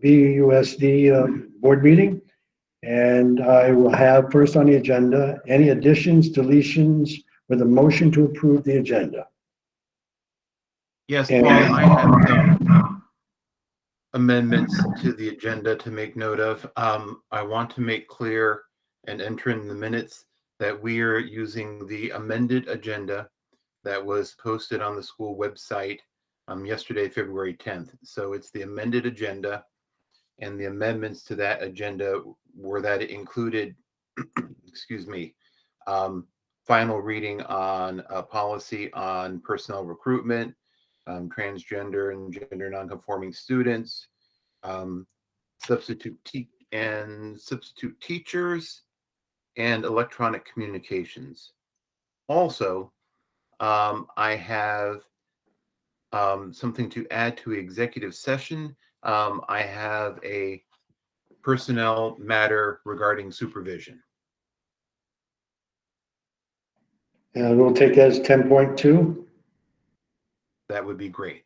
BUUSD board meeting. And I will have first on the agenda, any additions, deletions, with a motion to approve the agenda. Yes, Paul, I have some amendments to the agenda to make note of. I want to make clear and enter in the minutes that we are using the amended agenda that was posted on the school website yesterday, February 10th. So it's the amended agenda, and the amendments to that agenda were that it included, excuse me, final reading on a policy on personnel recruitment, transgender and gender nonconforming students, substitute teachers, and electronic communications. Also, I have something to add to executive session. I have a personnel matter regarding supervision. And we'll take that as 10.2. That would be great.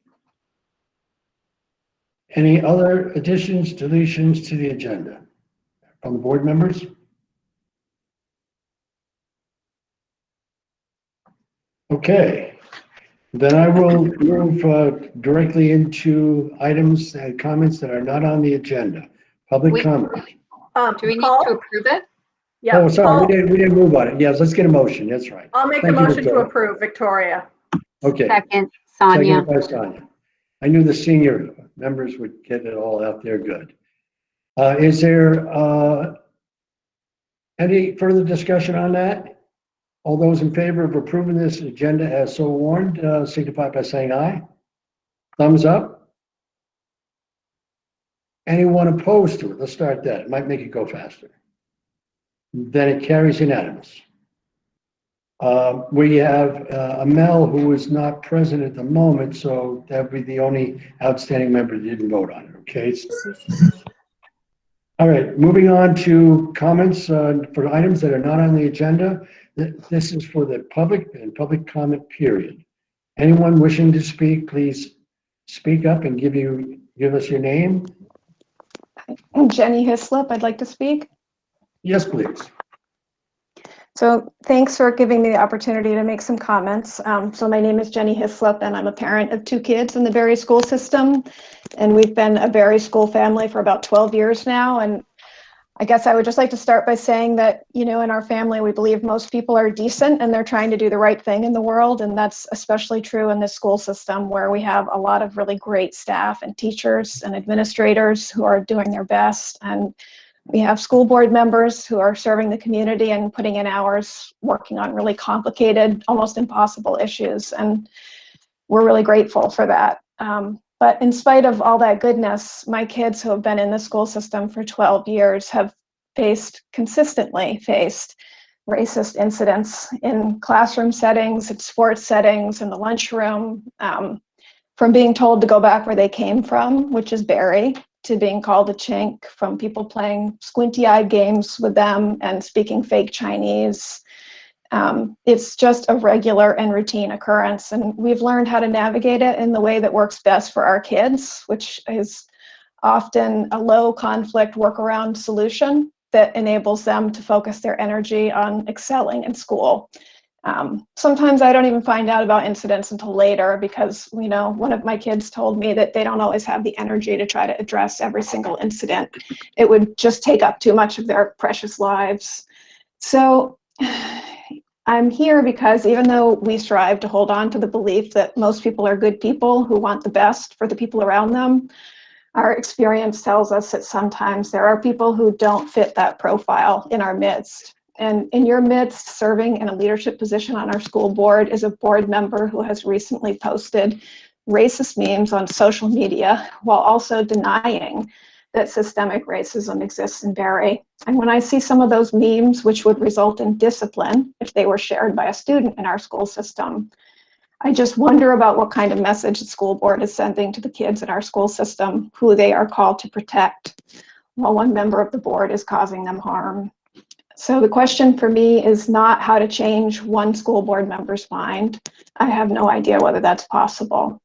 Any other additions, deletions to the agenda from the board members? Okay, then I will move directly into items and comments that are not on the agenda. Public comment. Do we need to approve it? Yeah. Oh, sorry, we didn't move on it. Yes, let's get a motion. That's right. I'll make a motion to approve, Victoria. Okay. Second, Sonia. Second by Sonia. I knew the senior members would get it all out there good. Is there any further discussion on that? All those in favor of approving this agenda as so warned, signify by saying aye. Thumbs up. Anyone opposed to it? Let's start that. It might make it go faster. Then it carries unanimous. We have Amel, who is not present at the moment, so that would be the only outstanding member that didn't vote on it, okay? All right, moving on to comments for items that are not on the agenda. This is for the public and public comment period. Anyone wishing to speak, please speak up and give us your name. I'm Jenny Hislop. I'd like to speak. Yes, please. So thanks for giving me the opportunity to make some comments. So my name is Jenny Hislop, and I'm a parent of 2 kids in the Barre school system. And we've been a Barre school family for about 12 years now. And I guess I would just like to start by saying that, you know, in our family, we believe most people are decent and they're trying to do the right thing in the world. And that's especially true in this school system, where we have a lot of really great staff and teachers and administrators who are doing their best. And we have school board members who are serving the community and putting in hours working on really complicated, almost impossible issues. And we're really grateful for that. But in spite of all that goodness, my kids who have been in the school system for 12 years have consistently faced racist incidents in classroom settings, in sports settings, in the lunchroom, from being told to go back where they came from, which is Barre, to being called a chink, from people playing squinty-eyed games with them and speaking fake Chinese. It's just a regular and routine occurrence, and we've learned how to navigate it in the way that works best for our kids, which is often a low conflict workaround solution that enables them to focus their energy on excelling in school. Sometimes I don't even find out about incidents until later, because, you know, one of my kids told me that they don't always have the energy to try to address every single incident. It would just take up too much of their precious lives. So I'm here because even though we strive to hold on to the belief that most people are good people who want the best for the people around them, our experience tells us that sometimes there are people who don't fit that profile in our midst. And in your midst, serving in a leadership position on our school board, is a board member who has recently posted racist memes on social media while also denying that systemic racism exists in Barre. And when I see some of those memes, which would result in discipline if they were shared by a student in our school system, I just wonder about what kind of message the school board is sending to the kids in our school system who they are called to protect, while one member of the board is causing them harm. So the question for me is not how to change one school board member's mind. I have no idea whether that's possible.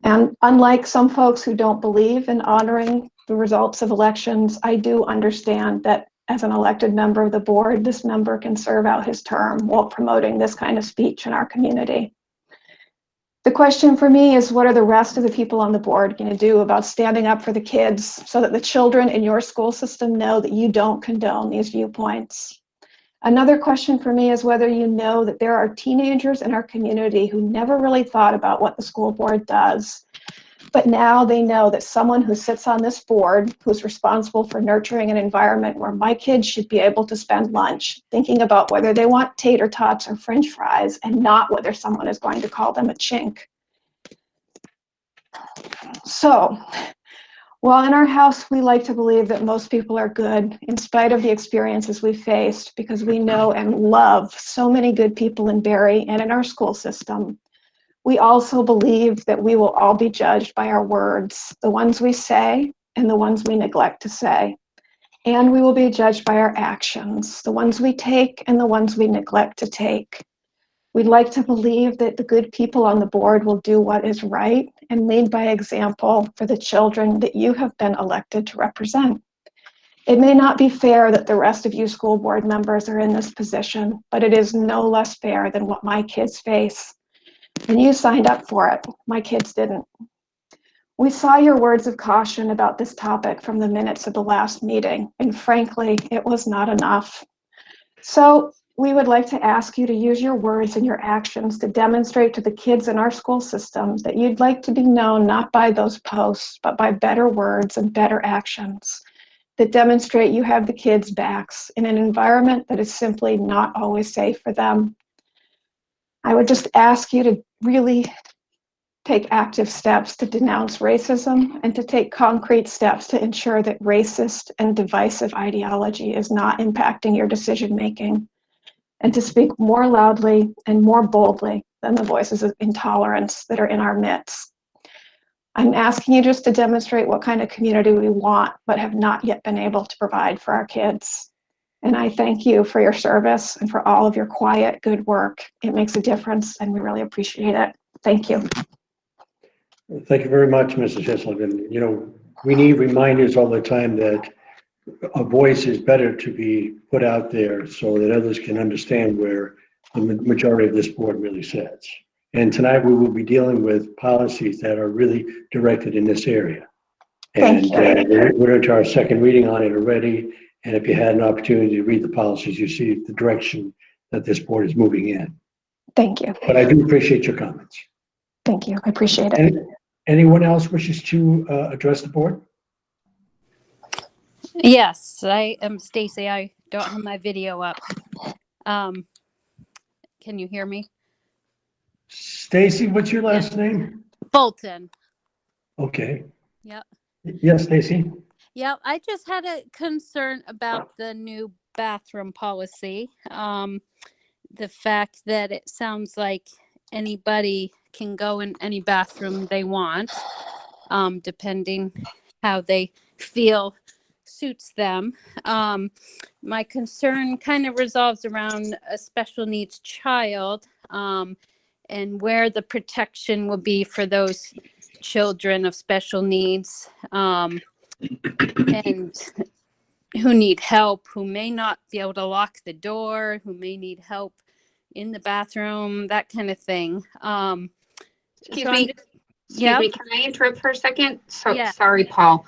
And unlike some folks who don't believe in honoring the results of elections, I do understand that as an elected member of the board, this member can serve out his term while promoting this kind of speech in our community. The question for me is, what are the rest of the people on the board going to do about standing up for the kids so that the children in your school system know that you don't condone these viewpoints? Another question for me is whether you know that there are teenagers in our community who never really thought about what the school board does, but now they know that someone who sits on this board, who's responsible for nurturing an environment where my kids should be able to spend lunch thinking about whether they want tater tots or French fries and not whether someone is going to call them a chink. So, while in our house, we like to believe that most people are good in spite of the experiences we faced, because we know and love so many good people in Barre and in our school system, we also believe that we will all be judged by our words, the ones we say and the ones we neglect to say. And we will be judged by our actions, the ones we take and the ones we neglect to take. We'd like to believe that the good people on the board will do what is right and lead by example for the children that you have been elected to represent. It may not be fair that the rest of you school board members are in this position, but it is no less fair than what my kids face. And you signed up for it. My kids didn't. We saw your words of caution about this topic from the minutes of the last meeting, and frankly, it was not enough. So we would like to ask you to use your words and your actions to demonstrate to the kids in our school system that you'd like to be known not by those posts, but by better words and better actions that demonstrate you have the kids' backs in an environment that is simply not always safe for them. I would just ask you to really take active steps to denounce racism and to take concrete steps to ensure that racist and divisive ideology is not impacting your decision-making, and to speak more loudly and more boldly than the voices of intolerance that are in our midst. I'm asking you just to demonstrate what kind of community we want, but have not yet been able to provide for our kids. And I thank you for your service and for all of your quiet, good work. It makes a difference, and we really appreciate it. Thank you. Thank you very much, Mrs. Hislop. And, you know, we need reminders all the time that a voice is better to be put out there so that others can understand where the majority of this board really sits. And tonight we will be dealing with policies that are really directed in this area. And we're into our second reading on it already. And if you had an opportunity to read the policies, you see the direction that this board is moving in. Thank you. But I do appreciate your comments. Thank you. I appreciate it. Anyone else wishes to address the board? Yes, I am Stacy. I don't have my video up. Can you hear me? Stacy, what's your last name? Fulton. Okay. Yep. Yes, Stacy. Yep. I just had a concern about the new bathroom policy. The fact that it sounds like anybody can go in any bathroom they want, depending how they feel suits them. My concern kind of revolves around a special needs child, and where the protection will be for those children of special needs, and who need help, who may not be able to lock the door, who may need help in the bathroom, that kind of thing. Excuse so me. Excuse me. Can I interrupt for a second? So Yeah. sorry, Paul.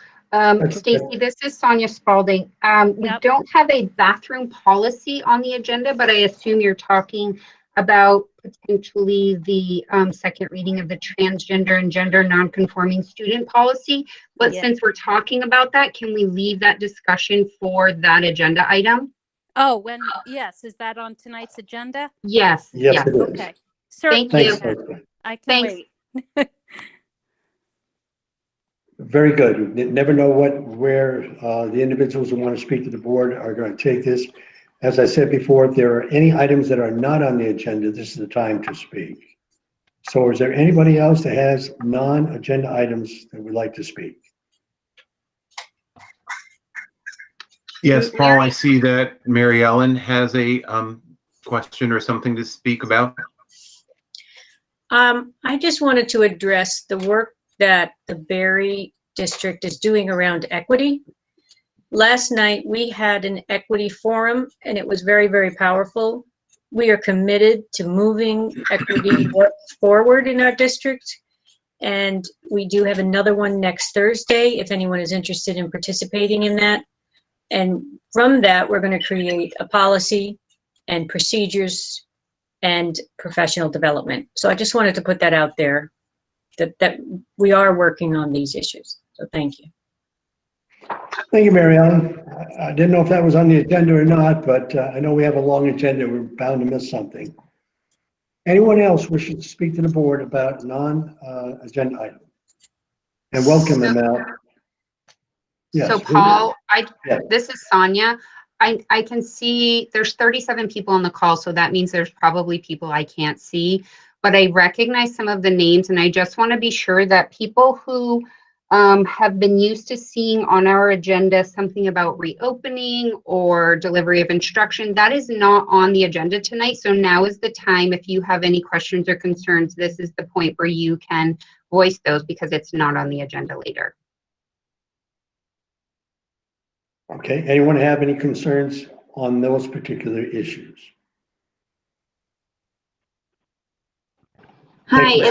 Stacy, okay. this is Sonia Spalding. We Yep. don't have a bathroom policy on the agenda, but I assume you're talking about potentially the second reading of the transgender and gender nonconforming student policy. But Yeah. since we're talking about that, can we leave that discussion for that agenda item? Oh, yes, is that on tonight's agenda? Yes. Yes, it is. Okay. Certainly. you. Thanks. I can Thanks. wait. Very good. You never know where the individuals who want to speak to the board are going to take this. As I said before, if there are any items that are not on the agenda, this is the time to speak. So is there anybody else that has non-agenda items that would like to speak? Yes, Paul, I see that Mary Ellen has a question or something to speak about. I just wanted to address the work that the Berry district is doing around equity. Last night, we had an equity forum, and it was very, very powerful. We are committed to moving equity work forward in our district. And we do have another one next Thursday, if anyone is interested in participating in that. And from that, we're going to create a policy and procedures and professional development. So I just wanted to put that out there, that we are working on these issues. So thank you. Thank you, Mary Ellen. I didn't know if that was on the agenda or not, but I know we have a long agenda. We're bound to miss something. Anyone else wishing to speak to the board about non-agenda item? And welcome them out. Yes, So who- Paul, Yeah. this is Sonia. I can see there's 37 people on the call, so that means there's probably people I can't see, but I recognize some of the names, and I just want to be sure that people who have been used to seeing on our agenda something about reopening or delivery of instruction, that is not on the agenda tonight. So now is the time, if you have any questions or concerns, this is the point where you can voice those because it's not on the agenda later. Okay, anyone have any concerns on those particular issues? Hi, Thank you,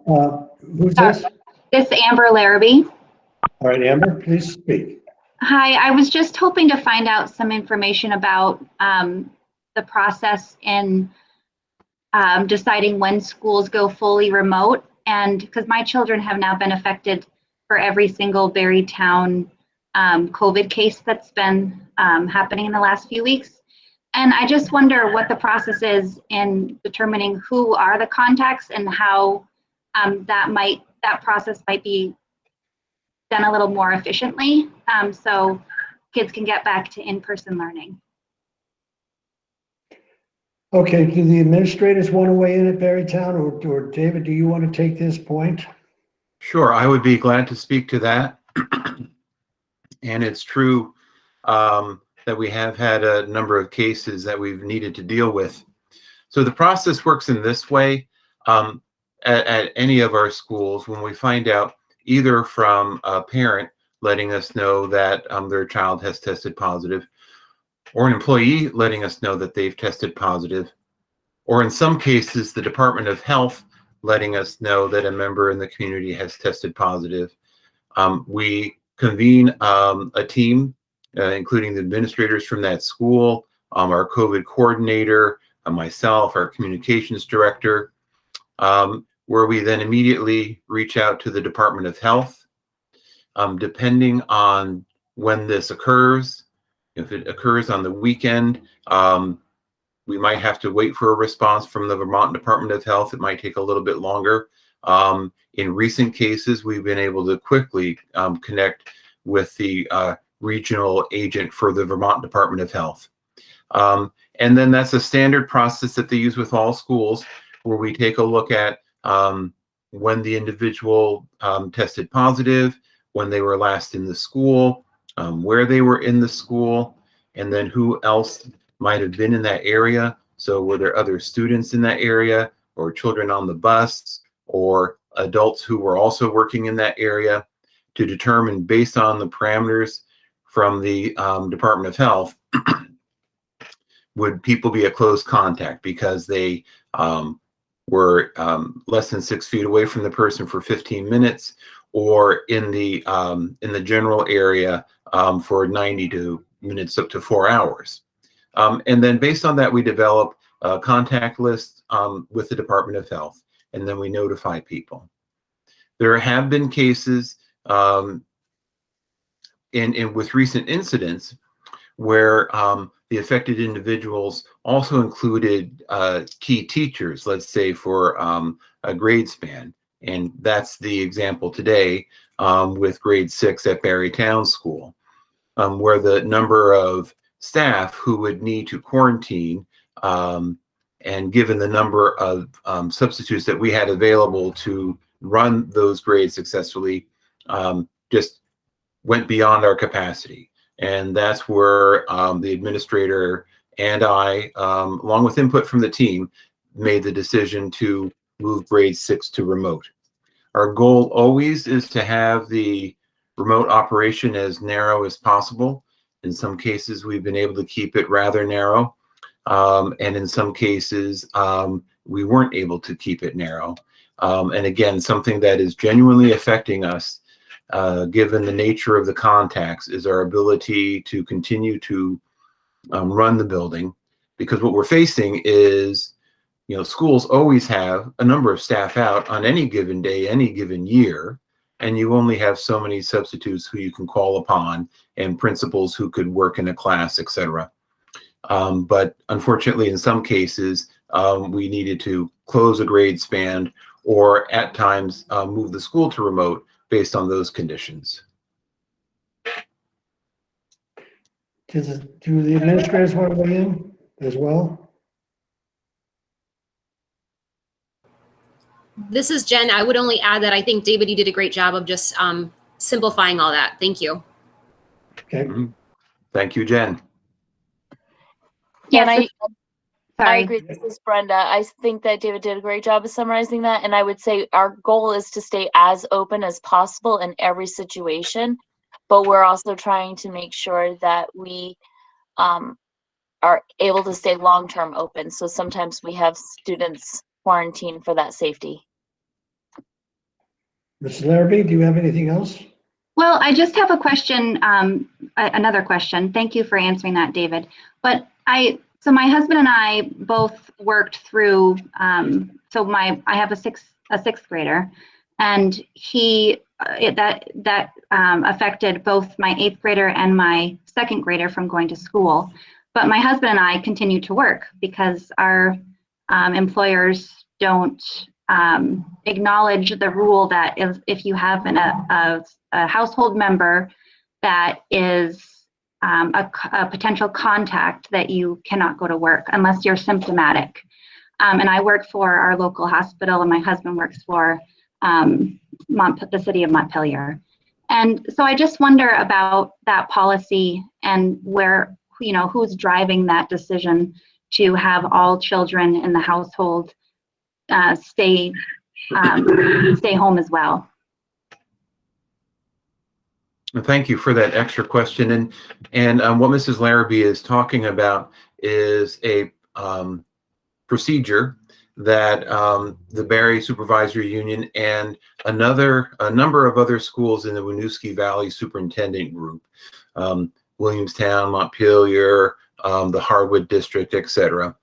Sonia. Who's this? it's Amber Larrabee. All right, Amber, please speak. Hi, I was just hoping to find out some information about the process in deciding when schools go fully remote. And because my children have now been affected for every single Berry Town COVID case that's been happening in the last few weeks. And I just wonder what the process is in determining who are the contacts and how that process might be done a little more efficiently, so kids can get back to in-person learning. Okay, do the administrators want to weigh in at Berrytown, or David, do you want to take this point? Sure, I would be glad to speak to that. And it's true that we have had a number of cases that we've needed to deal with. So the process works in this way. At any of our schools, when we find out either from a parent letting us know that their child has tested positive, or an employee letting us know that they've tested positive, or in some cases, the Department of Health letting us know that a member in the community has tested positive, we convene a team, including the administrators from that school, our COVID coordinator, myself, our communications director, where we then immediately reach out to the Department of Health. Depending on when this occurs, if it occurs on the weekend, we might have to wait for a response from the Vermont Department of Health. It might take a little bit longer. In recent cases, we've been able to quickly connect with the regional agent for the Vermont Department of Health. And then that's a standard process that they use with all schools, where we take a look at when the individual tested positive, when they were last in the school, where they were in the school, and then who else might have been in that area. So were there other students in that area, or children on the bus, or adults who were also working in that area, to determine, based on the parameters from the Department of Health, would people be a close contact because they were less than 6 feet away from the person for 15 minutes, or in the general area for 90 minutes up to 4 hours. And then based on that, we develop a contact list with the Department of Health, and then we notify people. There have been cases with recent incidents where the affected individuals also included key teachers, let's say for a grade span. And that's the example today with grade 6 at Berry Town School, where the number of staff who would need to quarantine, and given the number of substitutes that we had available to run those grades successfully, just went beyond our capacity. And that's where the administrator and I, along with input from the team, made the decision to move grade 6 to remote. Our goal always is to have the remote operation as narrow as possible. In some cases, we've been able to keep it rather narrow. And in some cases, we weren't able to keep it narrow. And again, something that is genuinely affecting us, given the nature of the contacts, is our ability to continue to run the building. Because what we're facing is, schools always have a number of staff out on any given day, any given year, and you only have so many substitutes who you can call upon and principals who could work in a class, etc. But unfortunately, in some cases, we needed to close a grade span or at times move the school to remote based on those conditions. Do the administrators want to weigh in as well? This is Jen. I would only add that I think, David, you did a great job of just simplifying all that. Thank you. Okay. Thank you, Jen. Yes, I sorry. agree. This is Brenda. I think that David did a great job of summarizing that. And I would say our goal is to stay as open as possible in every situation, but we're also trying to make sure that we are able to stay long-term open. So sometimes we have students quarantine for that safety. Mrs. Larrabee, do you have anything else? Well, I just have a question, another question. Thank you for answering that, David. But so my husband and I both worked through, I have a sixth grader, and that affected both my 8th grader and my 2nd grader from going to school. But my husband and I continue to work because our employers don't acknowledge the rule that if you have a household member that is a potential contact, that you cannot go to work unless you're symptomatic. And I work for our local hospital, and my husband works for the city of Montpelier. And so I just wonder about that policy and where, who's driving that decision to have all children in the household stay home as well. Thank you for that extra question. And what Mrs. Larrabee is talking about is a procedure that the Barre Supervisory Union and a number of other schools in the Winooski Valley Superintendent Group, Williamstown, Montpelier, the Harwood District, etc.,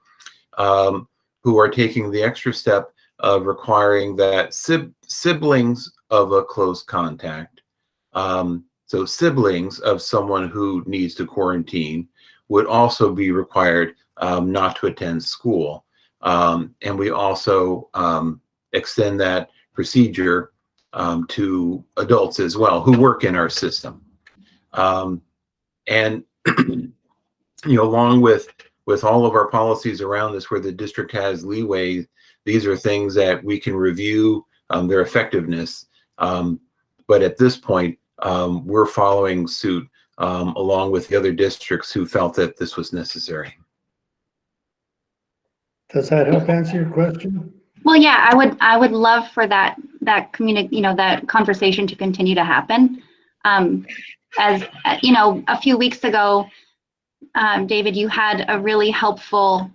who are taking the extra step of requiring that siblings of a close contact, so siblings of someone who needs to quarantine, would also be required not to attend school. And we also extend that procedure to adults as well who work in our system. And along with all of our policies around this, where the district has leeway, these are things that we can review their effectiveness. But at this point, we're following suit along with the other districts who felt that this was necessary. Does that help answer your question? Well, yeah, I would love for that conversation to continue to happen. As a few weeks ago, David, you had a really helpful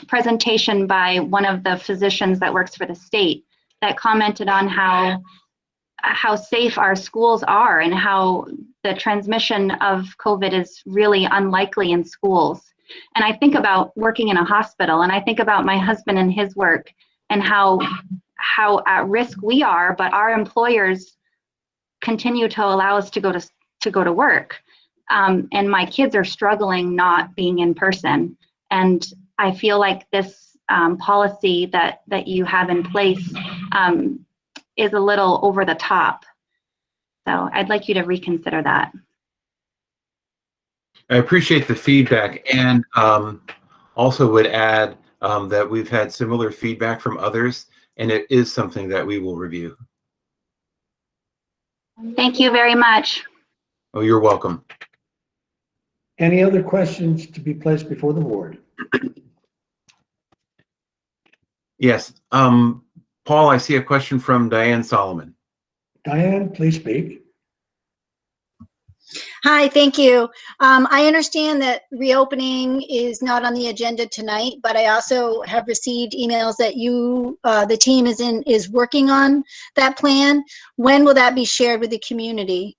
presentation by one of the physicians that works for the state that commented on how safe our schools are and how the transmission of COVID is really unlikely in schools. And I think about working in a hospital, and I think about my husband and his work and how at risk we are, but our employers continue to allow us to go to work. And my kids are struggling not being in person. And I feel like this policy that you have in place is a little over the top. So I'd like you to reconsider that. I appreciate the feedback, and also would add that we've had similar feedback from others, and it is something that we will review. Thank you very much. Oh, you're welcome. Any other questions to be placed before the board? Yes. Paul, I see a question from Diane Solomon. Diane, please speak. Hi, thank you. I understand that reopening is not on the agenda tonight, but I also have received emails that you, the team is working on that plan. When will that be shared with the community?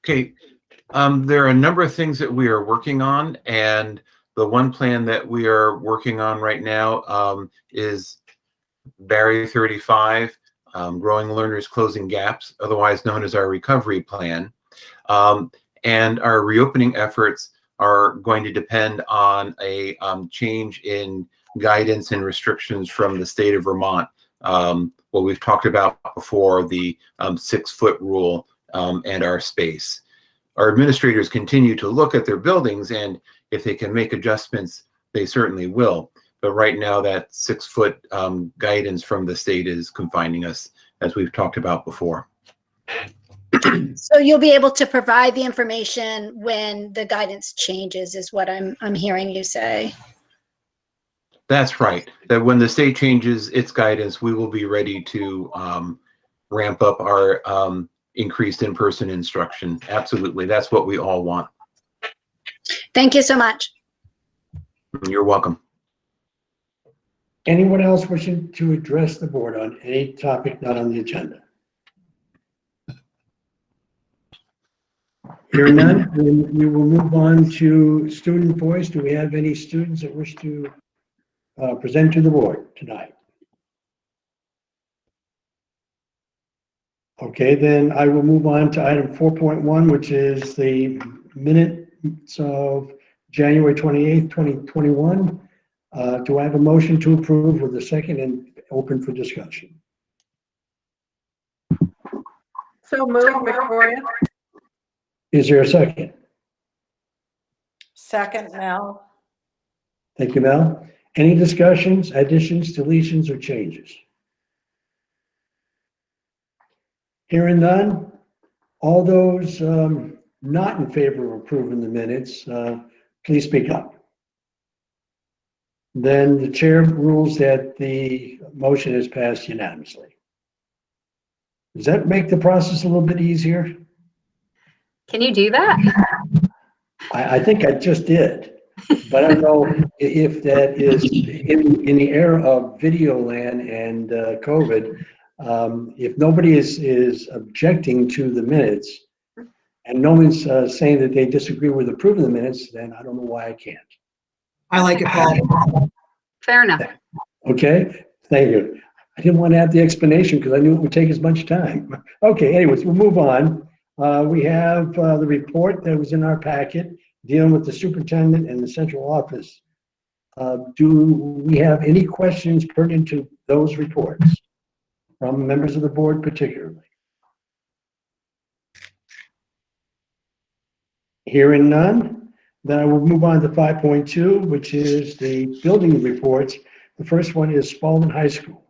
Okay, there are a number of things that we are working on, and the one plan that we are working on right now is Barrier 35, Growing Learners Closing Gaps, otherwise known as our recovery plan. And our reopening efforts are going to depend on a change in guidance and restrictions from the state of Vermont. What we've talked about before, the 6-foot rule and our space. Our administrators continue to look at their buildings, and if they can make adjustments, they certainly will. But right now, that 6-foot guidance from the state is confining us, as we've talked about before. So you'll be able to provide the information when the guidance changes, is what I'm hearing you say. That's right. That when the state changes its guidance, we will be ready to ramp up our increased in-person instruction. Absolutely. That's what we all want. Thank you so much. You're welcome. Anyone else wishing to address the board on any topic not on the agenda? Hearing none, we will move on to student voice. Do we have any students that wish to present to the board tonight? Okay, then I will move on to item 4.1, which is the minutes of January 28th, 2021. Do I have a motion to approve with a second and open for discussion? So moved, Victoria. Is there a second? Second, Mel. Thank you, Mel. Any discussions, additions, deletions, or changes? Hearing none, all those not in favor of approving the minutes, please speak up. Then the chair rules that the motion is passed unanimously. Does that make the process a little bit easier? Can you do that? I think I just did, but I don't know if that is in the era of video land and COVID. If nobody is objecting to the minutes and no one's saying that they disagree with approving the minutes, then I don't know why I can't. I like it, Paul. Fair enough. Okay, thank you. I didn't want to add the explanation because I knew it would take as much time. Okay, anyways, we'll move on. We have the report that was in our packet dealing with the superintendent and the central office. Do we have any questions pertinent to those reports from members of the board particularly? Hearing none, then I will move on to 5.2, which is the building reports. The first one is Spalding High School.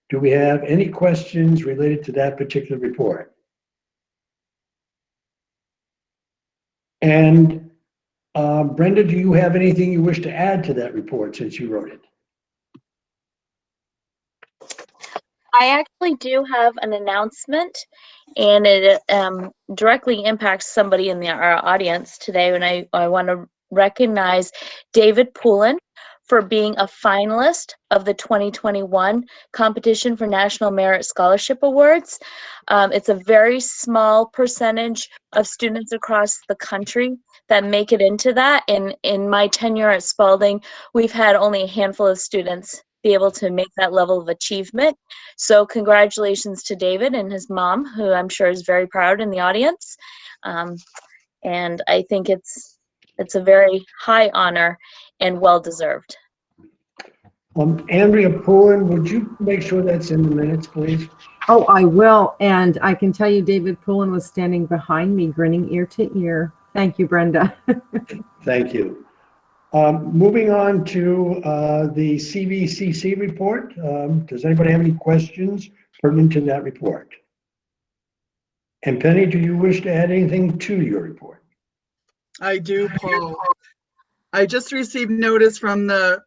Do we have any questions related to that particular report? And Brenda, do you have anything you wish to add to that report since you wrote it? I actually do have an announcement, and it directly impacts somebody in our audience today. And I want to recognize David Poulin for being a finalist of the 2021 competition for National Merit Scholarship Awards. It's a very small percentage of students across the country that make it into that. And in my tenure at Spalding, we've had only a handful of students be able to make that level of achievement. So congratulations to David and his mom, who I'm sure is very proud in the audience. And I think it's a very high honor and well-deserved. Andrea Poulin, would you make sure that's in the minutes, please? Oh, I will. And I can tell you David Poulin was standing behind me, grinning ear to ear. Thank you, Brenda. Thank you. Moving on to the CVCC report. Does anybody have any questions pertinent to that report? And Penny, do you wish to add anything to your report? I do, Paul. I just received notice from the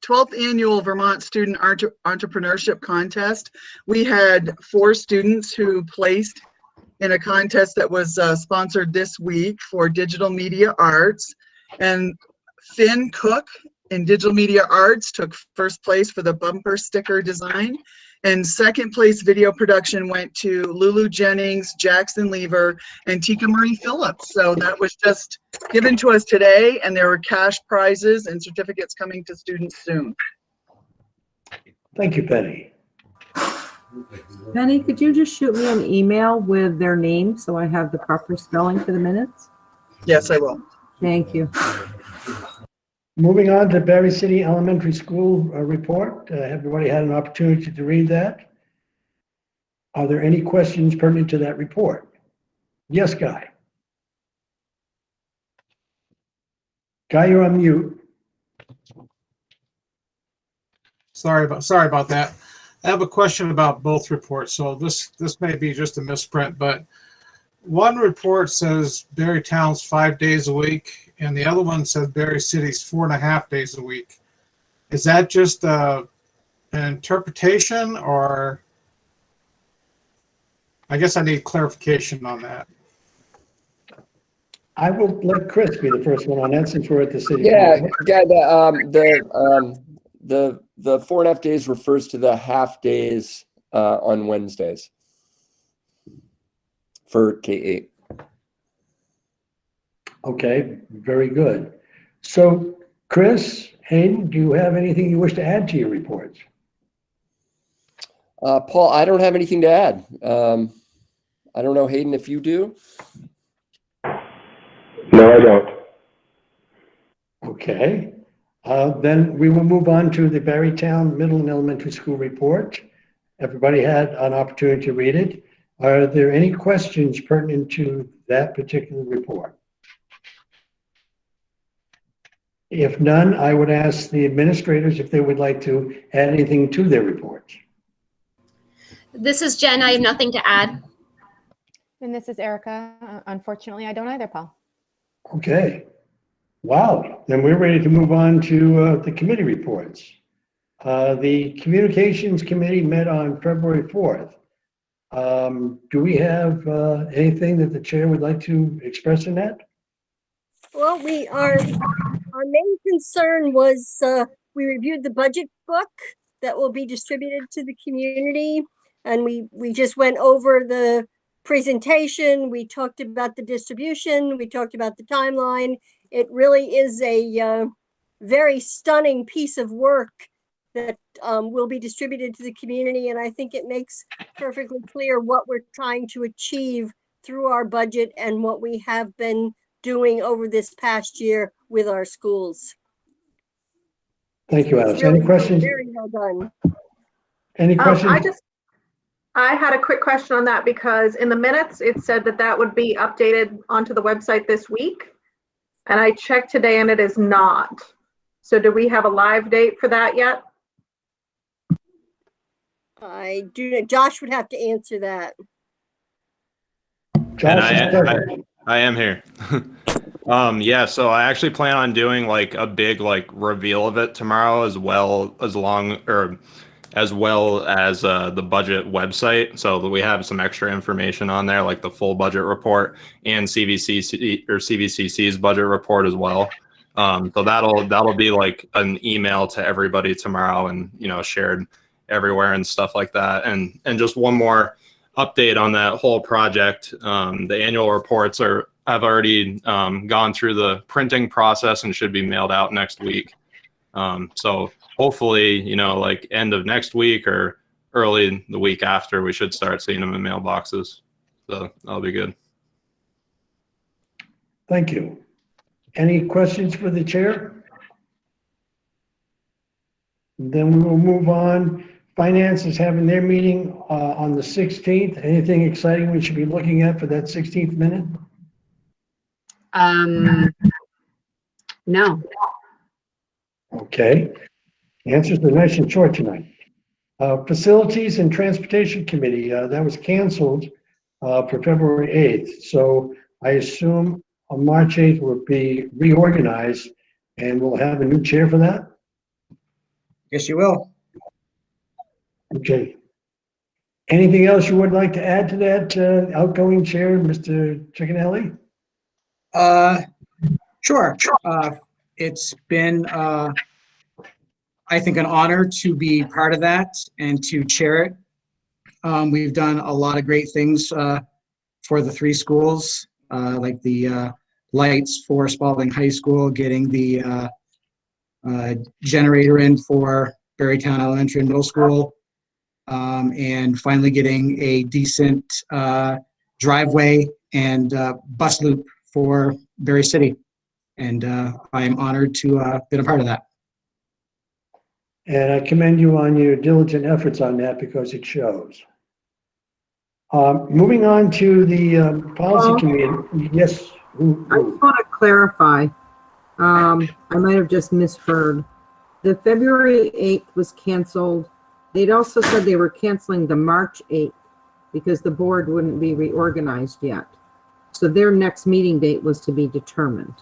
12th annual Vermont Student Entrepreneurship Contest. We had 4 students who placed in a contest that was sponsored this week for digital media arts. And Finn Cook in digital media arts took first place for the bumper sticker design. And second place video production went to Lulu Jennings, Jackson Lever, and Tika Marie Phillips. So that was just given to us today, and there were cash prizes and certificates coming to students soon. Thank you, Penny. Penny, could you just shoot me an email with their name so I have the proper spelling for the minutes? Yes, I will. Thank you. Moving on to Berry City Elementary School report. Everybody had an opportunity to read that. Are there any questions pertinent to that report? Yes, Guy. Guy, you're on mute. Sorry about that. I have a question about both reports. So this may be just a misprint, but one report says Berry Town's 5 days a week, and the other one says Berry City's 4.5 days a week. Is that just an interpretation, or I guess I need clarification on that. I will let Chris be the first one on that since we're at the city. Yeah, the 4.5 days refers to the half days on Wednesdays for K-8. Okay, very good. So Chris, Hayden, do you have anything you wish to add to your reports? Paul, I don't have anything to add. I don't know, Hayden, if you do? No, I don't. Okay. Then we will move on to the Berrytown Middle and Elementary School report. Everybody had an opportunity to read it. Are there any questions pertinent to that particular report? If none, I would ask the administrators if they would like to add anything to their reports. This is Jen. I have nothing to add. And this is Erica. Unfortunately, I don't either, Paul. Okay. Wow. Then we're ready to move on to the committee reports. The Communications Committee met on February 4th. Do we have anything that the chair would like to express in that? Well, our main concern was we reviewed the budget book that will be distributed to the community, and we just went over the presentation. We talked about the distribution. We talked about the timeline. It really is a very stunning piece of work that will be distributed to the community, and I think it makes perfectly clear what we're trying to achieve through our budget and what we have been doing over this past year with our schools. Thank you, Alice. It's really Any questions? very well done. Any questions? I had a quick question on that because in the minutes, it said that would be updated onto the website this week. And I checked today and it is not. So do we have a live date for that yet? I do. Josh would have to answer that. And I am here. Yeah, so I actually plan on doing like a big reveal of it tomorrow as well as the budget website, so that we have some extra information on there, like the full budget report and CVCC's budget report as well. So that'll be like an email to everybody tomorrow, and shared everywhere and stuff like that. And just one more update on that whole project. The annual reports have already gone through the printing process and should be mailed out next week. So hopefully, like end of next week or early the week after, we should start seeing them in mailboxes. So that'll be good. Thank you. Any questions for the chair? Then we will move on. Finance is having their meeting on the 16th. Anything exciting we should be looking at for that 16th minute? No. Okay. Answers are nice and short tonight. Facilities and Transportation Committee, that was canceled for February 8th. So I assume on March 8th will be reorganized and we'll have a new chair for that? Yes, you will. Okay. Anything else you would like to add to that, outgoing chair, Mr. Chickenelli? Sure. It's been, I think, an honor to be part of that and to chair it. We've done a lot of great things for the 3 schools, like the lights for Spalding High School, getting the generator in for Berrytown Elementary and Middle School, and finally getting a decent driveway and bus loop for Berry City. And I am honored to have been a part of that. And I commend you on your diligent efforts on that because it shows. Moving on to the policy committee. Yes. I just want to clarify. I might have just misheard. The February 8th was canceled. They'd also said they were canceling the March 8th because the board wouldn't be reorganized yet. So their next meeting date was to be determined.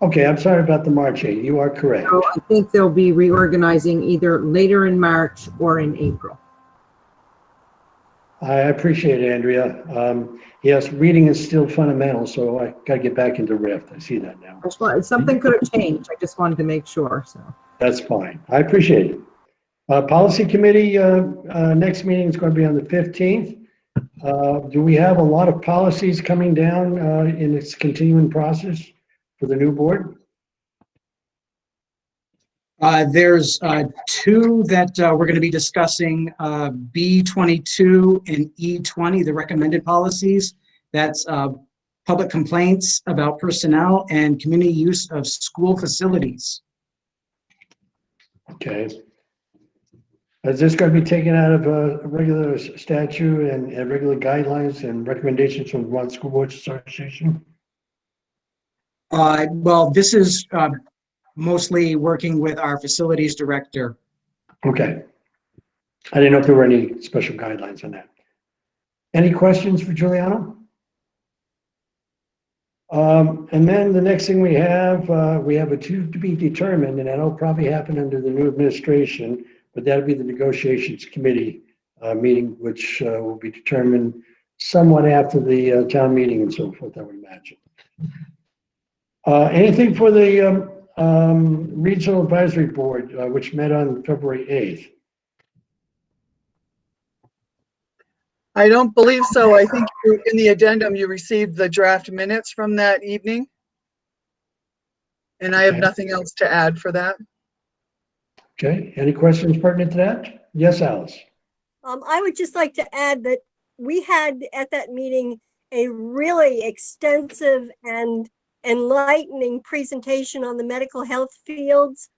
Okay, I'm sorry about the March 8th. You are correct. So I think they'll be reorganizing either later in March or in April. I appreciate it, Andrea. Yes, reading is still fundamental, so I got to get back into Rift. I see that now. Something could have changed. I just wanted to make sure. So that's fine. I appreciate it. Policy committee, next meeting is going to be on the 15th. Do we have a lot of policies coming down in its continuing process for the new board? There's 2 that we're going to be discussing, B22 and E20, the recommended policies. That's public complaints about personnel and community use of school facilities. Okay. Is this going to be taken out of a regular statute and regular guidelines and recommendations from the Vermont School Boards Association? Well, this is mostly working with our facilities director. Okay. I didn't know if there were any special guidelines on that. Any questions for Giuliano? And then the next thing we have a to be determined, and that'll probably happen under the new administration, but that'll be the negotiations committee meeting, which will be determined somewhat after the town meeting and so forth, I would imagine. Anything for the Regional Advisory Board, which met on February 8th? I don't believe so. I think in the addendum, you received the draft minutes from that evening. And I have nothing else to add for that. Okay, any questions pertinent to that? Yes, Alice. I would just like to add that we had at that meeting a really extensive and enlightening presentation on the medical health fields.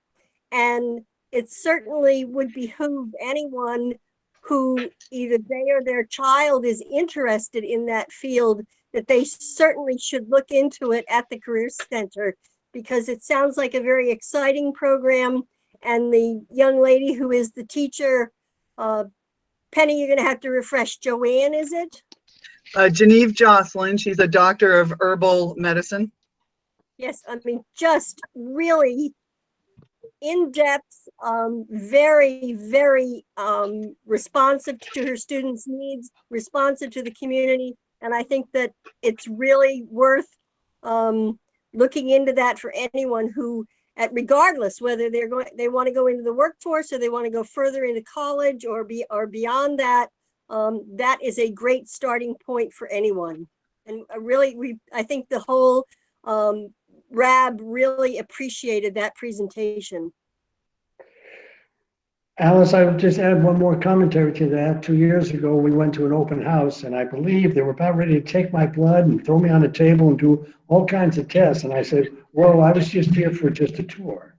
And it certainly would behoove anyone who either they or their child is interested in that field, that they certainly should look into it at the Career Center, because it sounds like a very exciting program. And the young lady who is the teacher, Penny, you're going to have to refresh. Joanne, is it? Genevieve Jocelyn, she's a doctor of herbal medicine. Yes, I mean, just really in-depth, very, very responsive to her students' needs, responsive to the community. And I think that it's really worth looking into that for anyone who, regardless whether they want to go into the workforce or they want to go further into college or beyond that, that is a great starting point for anyone. And really, I think the whole RAB really appreciated that presentation. Alice, I would just add one more commentary to that. 2 years ago, we went to an open house, and I believe they were about ready to take my blood and throw me on a table and do all kinds of tests. And I said, whoa, I was just here for just a tour.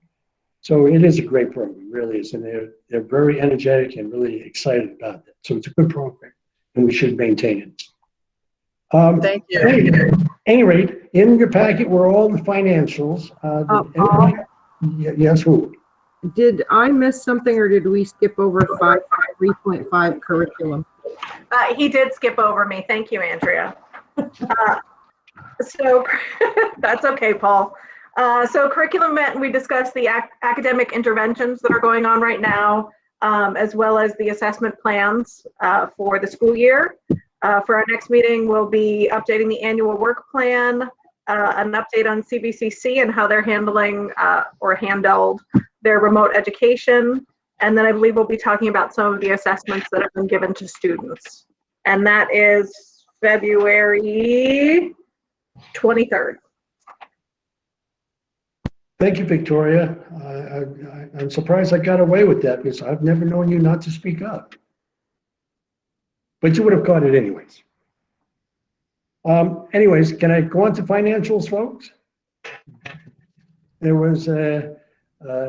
So it is a great program, really is. And they're very energetic and really excited about that. So it's a good program, and we should maintain it. Thank you. At any rate, in your packet were all the financials. Yes, who? Did I miss something, or did we skip over 3.5 curriculum? He did skip over me. Thank you, Andrea. So that's okay, Paul. So curriculum met, and we discussed the academic interventions that are going on right now, as well as the assessment plans for the school year. For our next meeting, we'll be updating the annual work plan, an update on CVCC and how they're handling or handled their remote education. And then I believe we'll be talking about some of the assessments that have been given to students. And that is February 23rd. Thank you, Victoria. I'm surprised I got away with that because I've never known you not to speak up. But you would have caught it anyways. Anyways, can I go on to financials, folks? There was a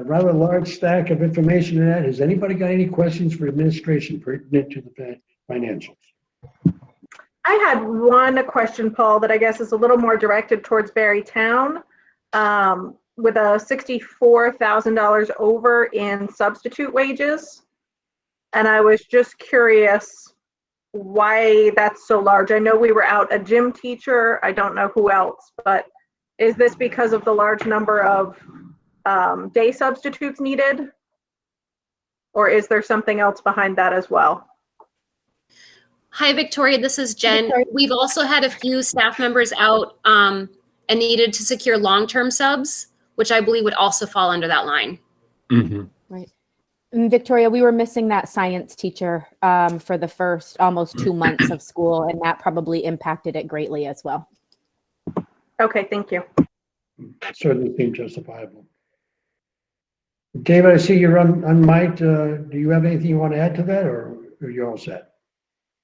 rather large stack of information in that. Has anybody got any questions for administration pertinent to the financials? I had one question, Paul, that I guess is a little more directed towards Barry Town, with a $64,000 over in substitute wages. And I was just curious why that's so large. I know we were out a gym teacher. I don't know who else, but is this because of the large number of day substitutes needed? Or is there something else behind that as well? Hi, Victoria. This is Jen. We've also had a few staff members out and needed to secure long-term subs, which I believe would also fall under that line. Right. And Victoria, we were missing that science teacher for the first almost 2 months of school, and that probably impacted it greatly as well. Okay, thank you. Certainly seemed justifiable. David, I see you're unmiked. Do you have anything you want to add to that, or are you all set?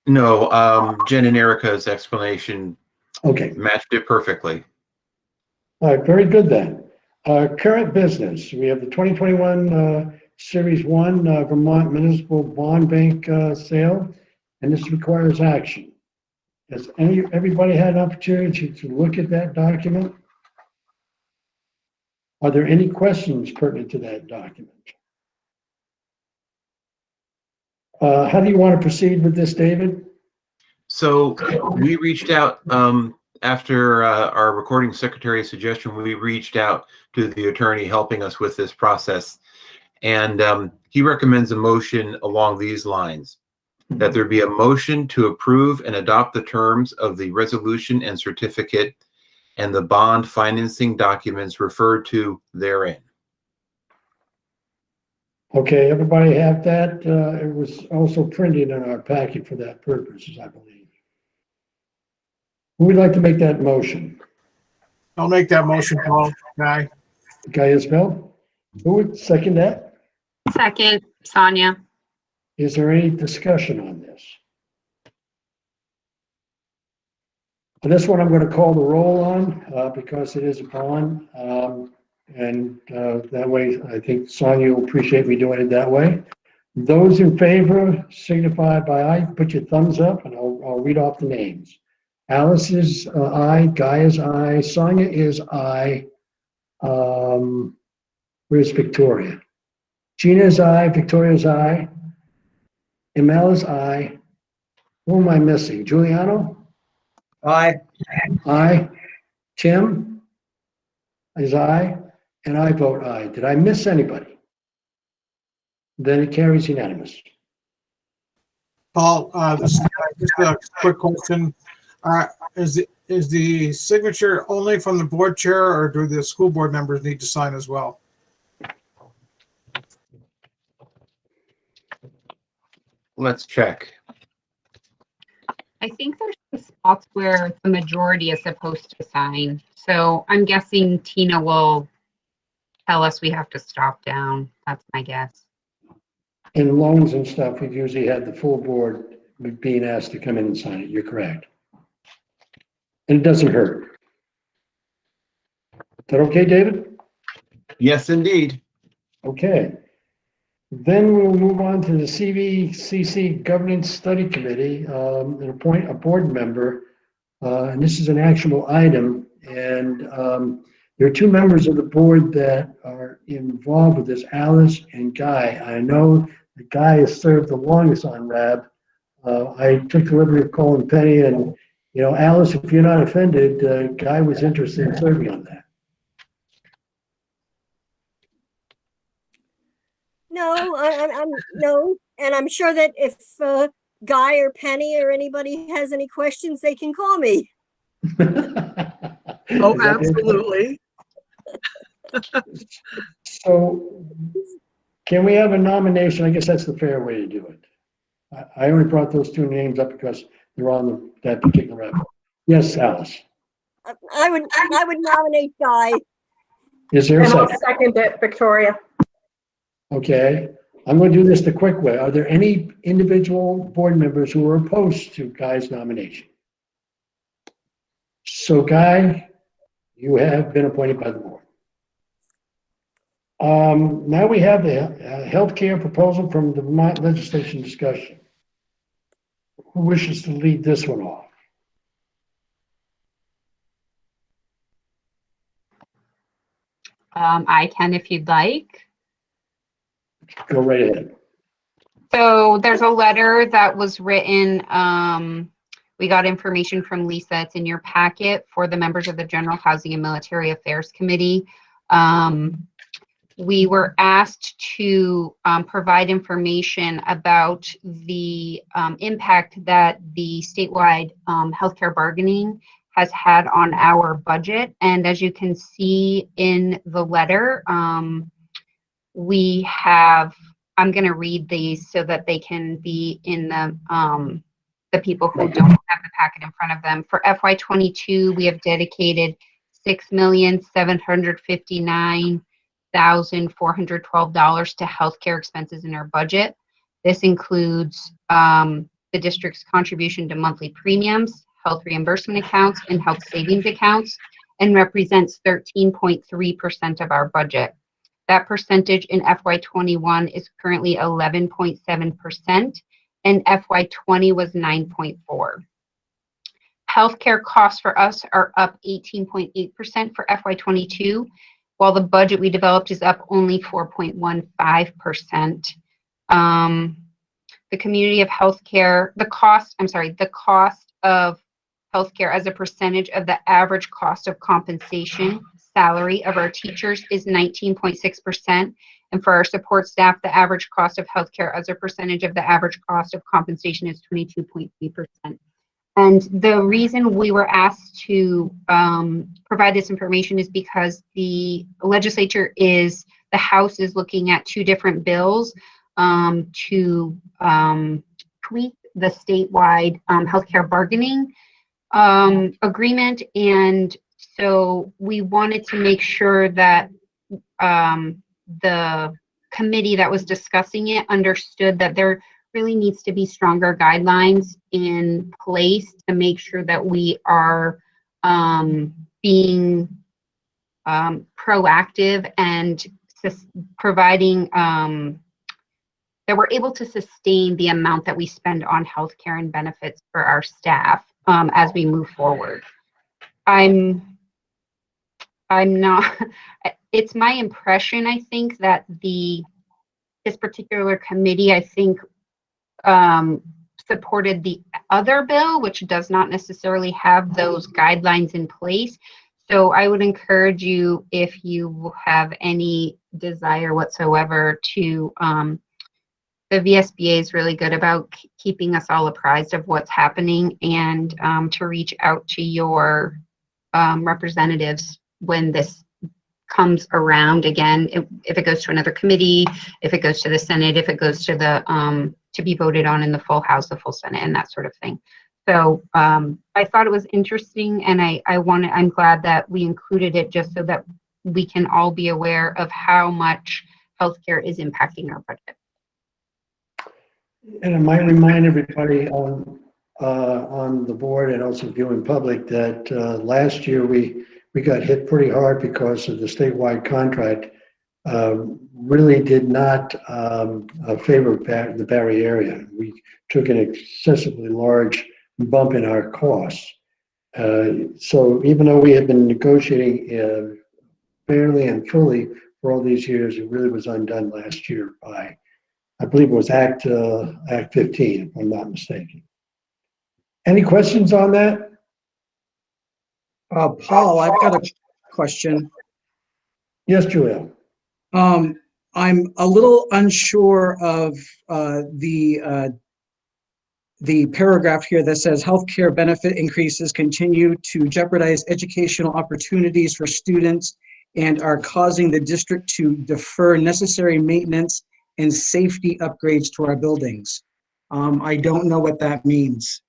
No, Jen and Erica's explanation matched it perfectly. All right, very good then. Current business, we have the 2021 Series 1 Vermont Municipal Bond Bank sale, and this requires action. Has everybody had an opportunity to look at that document? Are there any questions pertinent to that document? How do you want to proceed with this, David? So we reached out after our recording secretary's suggestion. We reached out to the attorney helping us with this process, and he recommends a motion along these lines: that there be a motion to approve and adopt the terms of the resolution and certificate and the bond financing documents referred to therein. Okay, everybody have that? It was also printed in our packet for that purpose, I believe. Who would like to make that motion? I'll make that motion, Paul. Guy. Guy Isbell? Who would second that? Second, Sonia. Is there any discussion on this? For this one, I'm going to call the roll on because it is a bond. And that way, I think Sonia will appreciate me doing it that way. Those in favor signify by aye. Put your thumbs up and I'll read off the names. Alice is aye. Guy is aye. Sonia is aye. Where's Victoria? Gina is aye. Victoria is aye. Emel is aye. Who am I missing? Giuliano? Aye. Aye. Tim is aye. And I vote aye. Did I miss anybody? Then it carries unanimous. Paul, just a quick question. Is the signature only from the board chair, or do the school board members need to sign as well? Let's check. I think there's some spots where the majority is supposed to sign. So I'm guessing Tina will tell us we have to stop down. That's my guess. In loans and stuff, we've usually had the full board being asked to come in and sign it. You're correct. And it doesn't hurt. Is that okay, David? Yes, indeed. Okay. Then we'll move on to the CVCC Governance Study Committee and appoint a board member. And this is an actual item. And there are two members of the board that are involved with this, Alice and Guy. I know the Guy has served the longest on RAB. I took the liberty of calling Penny, and you know, Alice, if you're not offended, Guy was interested in serving on that. No, I'm no, and I'm sure that if Guy or Penny or anybody has any questions, they can call me. Oh, Is that it? absolutely. So can we have a nomination? I guess that's the fair way to do it. I only brought those two names up because they're on that particular level. Yes, Alice. I would nominate Guy. Is there a And I'll second? second it, Victoria. Okay, I'm going to do this the quick way. Are there any individual board members who are opposed to Guy's nomination? So Guy, you have been appointed by the board. Now we have the healthcare proposal from the Vermont legislation discussion. Who wishes to lead this one off? I can if you'd like. Go right ahead. So there's a letter that was written. We got information from Lisa. It's in your packet for the members of the General Housing and Military Affairs Committee. We were asked to provide information about the impact that the statewide healthcare bargaining has had on our budget. And as you can see in the letter, we have, I'm going to read these so that they can be in the people who don't have the packet in front of them. For FY22, we have dedicated $6,759,412 to healthcare expenses in our budget. This includes the district's contribution to monthly premiums, health reimbursement accounts, and health savings accounts, and represents 13.3% of our budget. That percentage in FY21 is currently 11.7%, and FY20 was 9.4%. Healthcare costs for us are up 18.8% for FY22, while the budget we developed is up only 4.15%. The community of healthcare, the cost of healthcare as a percentage of the average cost of compensation salary of our teachers is 19.6%. And for our support staff, the average cost of healthcare as a percentage of the average cost of compensation is 22.3%. And the reason we were asked to provide this information is because the legislature the House is looking at two different bills to tweak the statewide healthcare bargaining agreement. And so we wanted to make sure that the committee that was discussing it understood that there really needs to be stronger guidelines in place to make sure that we are being proactive and providing that we're able to sustain the amount that we spend on healthcare and benefits for our staff as we move forward. I'm not, it's my impression, I think, that this particular committee, I think, supported the other bill, which does not necessarily have those guidelines in place. So I would encourage you, if you have any desire whatsoever, to the VSBA is really good about keeping us all apprised of what's happening, and to reach out to your representatives when this comes around again, if it goes to another committee, if it goes to the Senate, if it goes to the to be voted on in the full House, the full Senate, and that sort of thing. So I thought it was interesting, and I'm glad that we included it just so that we can all be aware of how much healthcare is impacting our budget. And I might remind everybody on the board and also viewing public that last year we got hit pretty hard because of the statewide contract really did not favor the Barre area. We took an excessively large bump in our costs. So even though we have been negotiating fairly and fully for all these years, it really was undone last year by, I believe it was Act 15, if I'm not mistaken. Any questions on that? Paul, I've got a question. Yes, Julia. I'm a little unsure of the paragraph here that says healthcare benefit increases continue to jeopardize educational opportunities for students and are causing the district to defer necessary maintenance and safety upgrades to our buildings. I don't know what that means.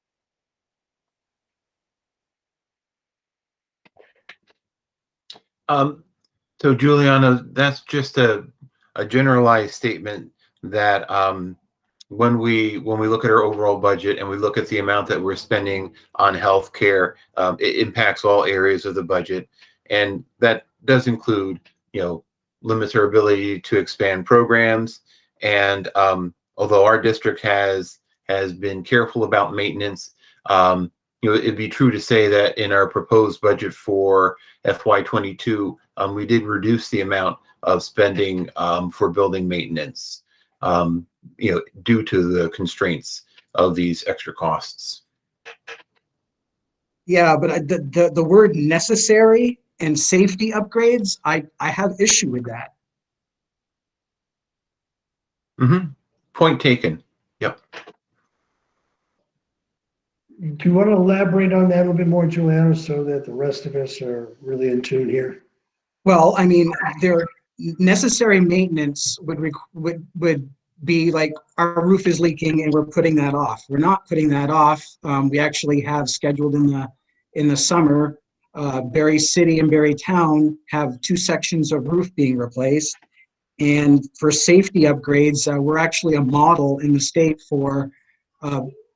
So Juliana, that's just a generalized statement that when we look at our overall budget and we look at the amount that we're spending on healthcare, it impacts all areas of the budget, and that does include, limits our ability to expand programs. And although our district has been careful about maintenance, it'd be true to say that in our proposed budget for FY22, we did reduce the amount of spending for building maintenance, due to the constraints of these extra costs. Yeah, but the word necessary and safety upgrades, I have issue with that. Point taken. Yep. Do you want to elaborate on that a little bit more, Juliana, so that the rest of us are really in tune here? Well, I mean, their necessary maintenance would be like our roof is leaking and we're putting that off. We're not putting that off. We actually have scheduled in the summer, Berry City and Berry Town have 2 sections of roof being replaced. And for safety upgrades, we're actually a model in the state for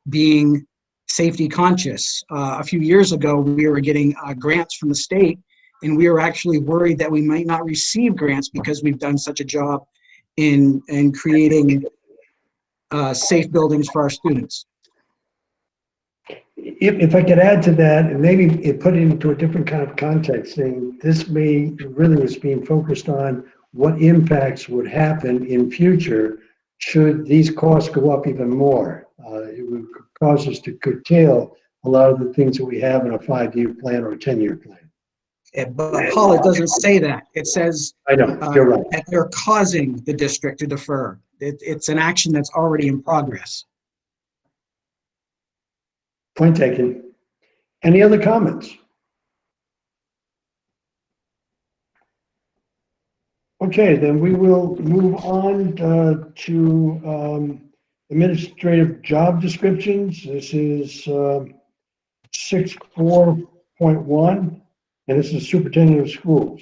being safety conscious. A few years ago, we were getting grants from the state, and we were actually worried that we might not receive grants because we've done such a job in creating safe buildings for our students. If I could add to that, and maybe put it into a different kind of context, saying this really was being focused on what impacts would happen in future should these costs go up even more. It would cause us to curtail a lot of the things that we have in a 5-year plan or a 10-year plan. Yeah, but Paul, it doesn't say that. It says I know, you're right. that they're causing the district to defer. It's an action that's already in progress. Point taken. Any other comments? Okay, then we will move on to administrative job descriptions. This is 6.4.1, and this is superintendent of schools.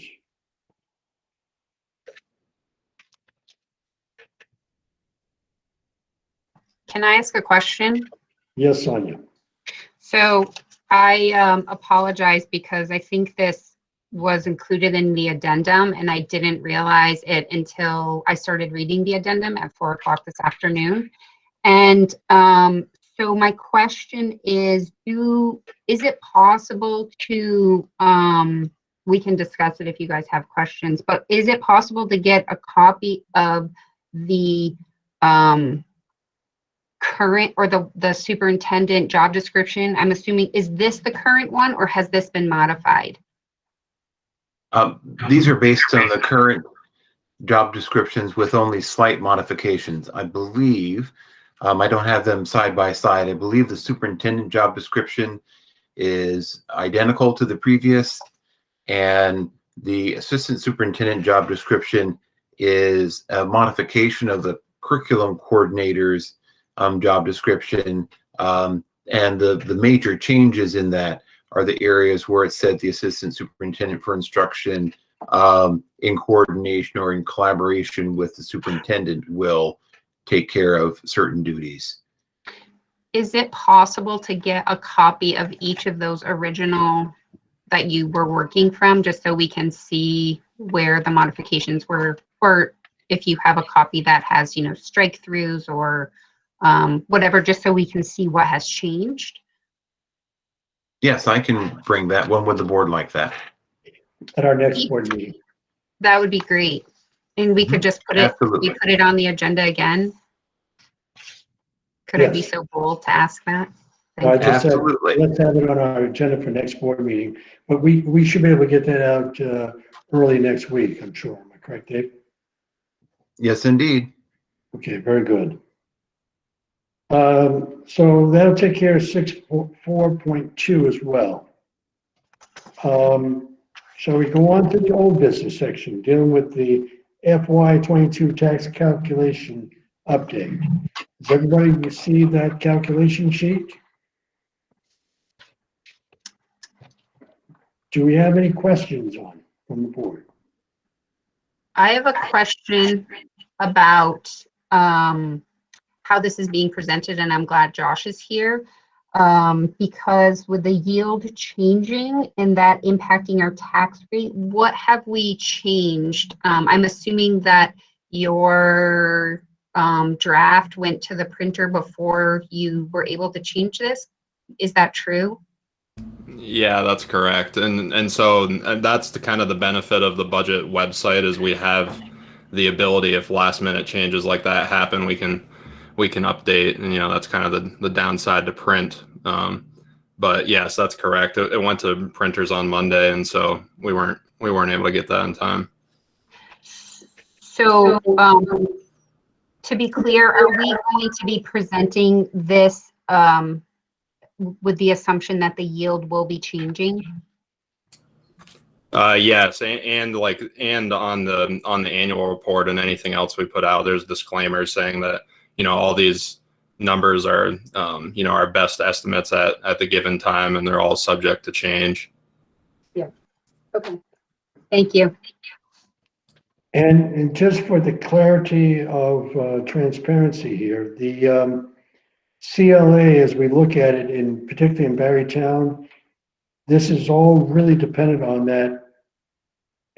Can I ask a question? Yes, Sonia. So I apologize because I think this was included in the addendum and I didn't realize it until I started reading the addendum at 4 o'clock this afternoon. And so my question is it possible to, we can discuss it if you guys have questions, but is it possible to get a copy of the current or the superintendent job description? I'm assuming, is this the current one or has this been modified? These are based on the current job descriptions with only slight modifications. I believe, I don't have them side by side. I believe the superintendent job description is identical to the previous, and the assistant superintendent job description is a modification of the curriculum coordinator's job description. And the major changes in that are the areas where it said the assistant superintendent for instruction in coordination or in collaboration with the superintendent will take care of certain duties. Is it possible to get a copy of each of those original that you were working from, just so we can see where the modifications were, or if you have a copy that has, strike throughs or whatever, just so we can see what has changed? Yes, I can bring that. When would the board like that? At our next board meeting. That would be great. And we could just put it, Absolutely. we put it on the agenda again. Could I be so bold to ask that? I just said, Absolutely. let's have it on our agenda for next board meeting, but we should be able to get that out early next week, I'm sure. Am I correct, Dave? Yes, indeed. Okay, very good. So that'll take care of 6.4.2 as well. Shall we go on to the old business section, dealing with the FY22 tax calculation update? Has everybody received that calculation sheet? Do we have any questions from the board? I have a question about how this is being presented, and I'm glad Josh is here. Because with the yield changing and that impacting our tax rate, what have we changed? I'm assuming that your draft went to the printer before you were able to change this. Is that true? Yeah, that's correct. And so that's the kind of the benefit of the budget website is we have the ability, if last minute changes like that happen, we can update, and that's kind of the downside to print. But yes, that's correct. It went to printers on Monday, and so we weren't able to get that in time. So to be clear, are we going to be presenting this with the assumption that the yield will be changing? Yes, and on the annual report and anything else we put out, there's disclaimers saying that all these numbers are our best estimates at the given time, and they're all subject to change. Yeah. Okay. Thank you. And just for the clarity of transparency here, the CLA, as we look at it, particularly in Barrytown, this is all really dependent on that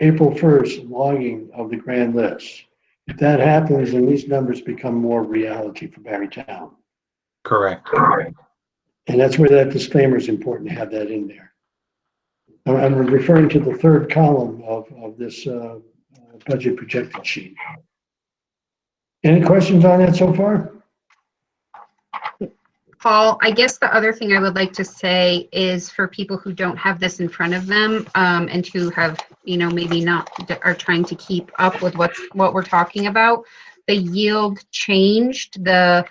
April 1st logging of the grand list. If that happens, then these numbers become more reality for Barrytown. Correct. And that's where that disclaimer is important to have that in there. I'm referring to the third column of this budget projected sheet. Any questions on that so far? Paul, I guess the other thing I would like to say is for people who don't have this in front of them and who have, maybe not are trying to keep up with what we're talking about, the yield changed. The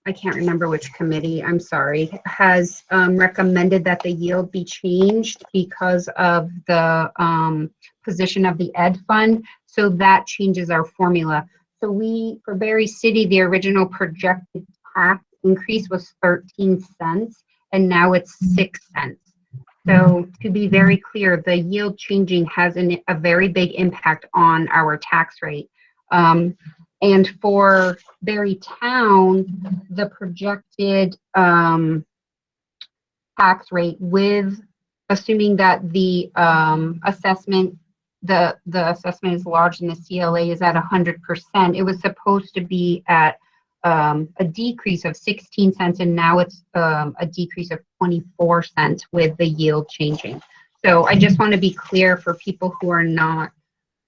I can't remember which committee, I'm sorry, has recommended that the yield be changed because of the position of the ed fund. So that changes our formula. So for Berry City, the original projected tax increase was 13 cents, and now it's 6 cents. So to be very clear, the yield changing has a very big impact on our tax rate. And for Berrytown, the projected tax rate, with assuming that the assessment is large and the CLA is at 100%, it was supposed to be at a decrease of 16 cents, and now it's a decrease of 24 cents with the yield changing. So I just want to be clear for people who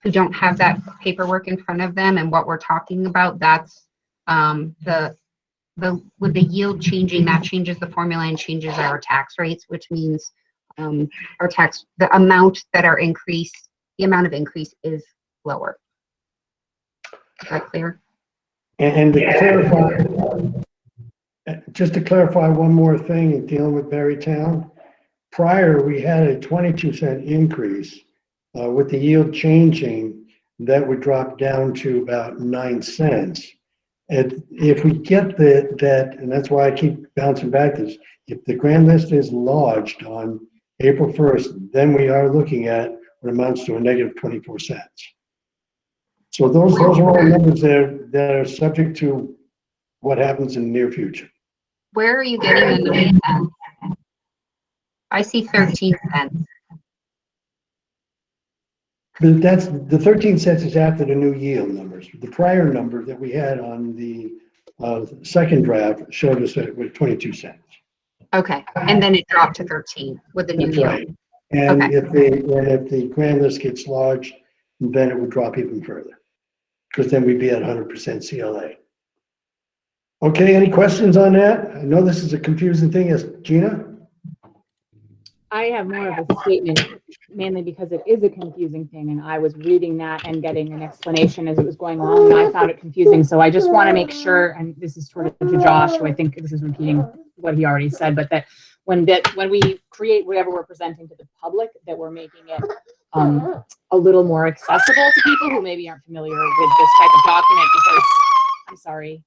don't have that paperwork in front of them and what we're talking about. That's with the yield changing, that changes the formula and changes our tax rates, which means the amount of increase is lower. Is that clear? And to clarify, just to clarify one more thing in dealing with Berrytown, prior we had a 22-cent increase. With the yield changing, that would drop down to about 9 cents. And if we get that, and that's why I keep bouncing back this, if the grand list is lodged on April 1st, then we are looking at what amounts to a negative 24 cents. So those are all numbers that are subject to what happens in the near future. Where are you getting the 9 cents? I see 13 cents. But that's the 13 cents is after the new yield numbers. The prior number that we had on the second draft showed us that it was 22 cents. Okay, and then it dropped to 13 with the new That's yield. right. And Okay. if the grand list gets lodged, then it would drop even further, because then we'd be at 100% CLA. Okay, any questions on that? I know this is a confusing thing. Yes, Gina? I have more of a statement, mainly because it is a confusing thing, and I was reading that and getting an explanation as it was going along, and I found it confusing. So I just want to make sure, and this is sort of to Josh, who I think this is repeating what he already said, but that when we create whatever we're presenting to the public, that we're making it a little more accessible to people who maybe aren't familiar with this type of document. Because I'm sorry.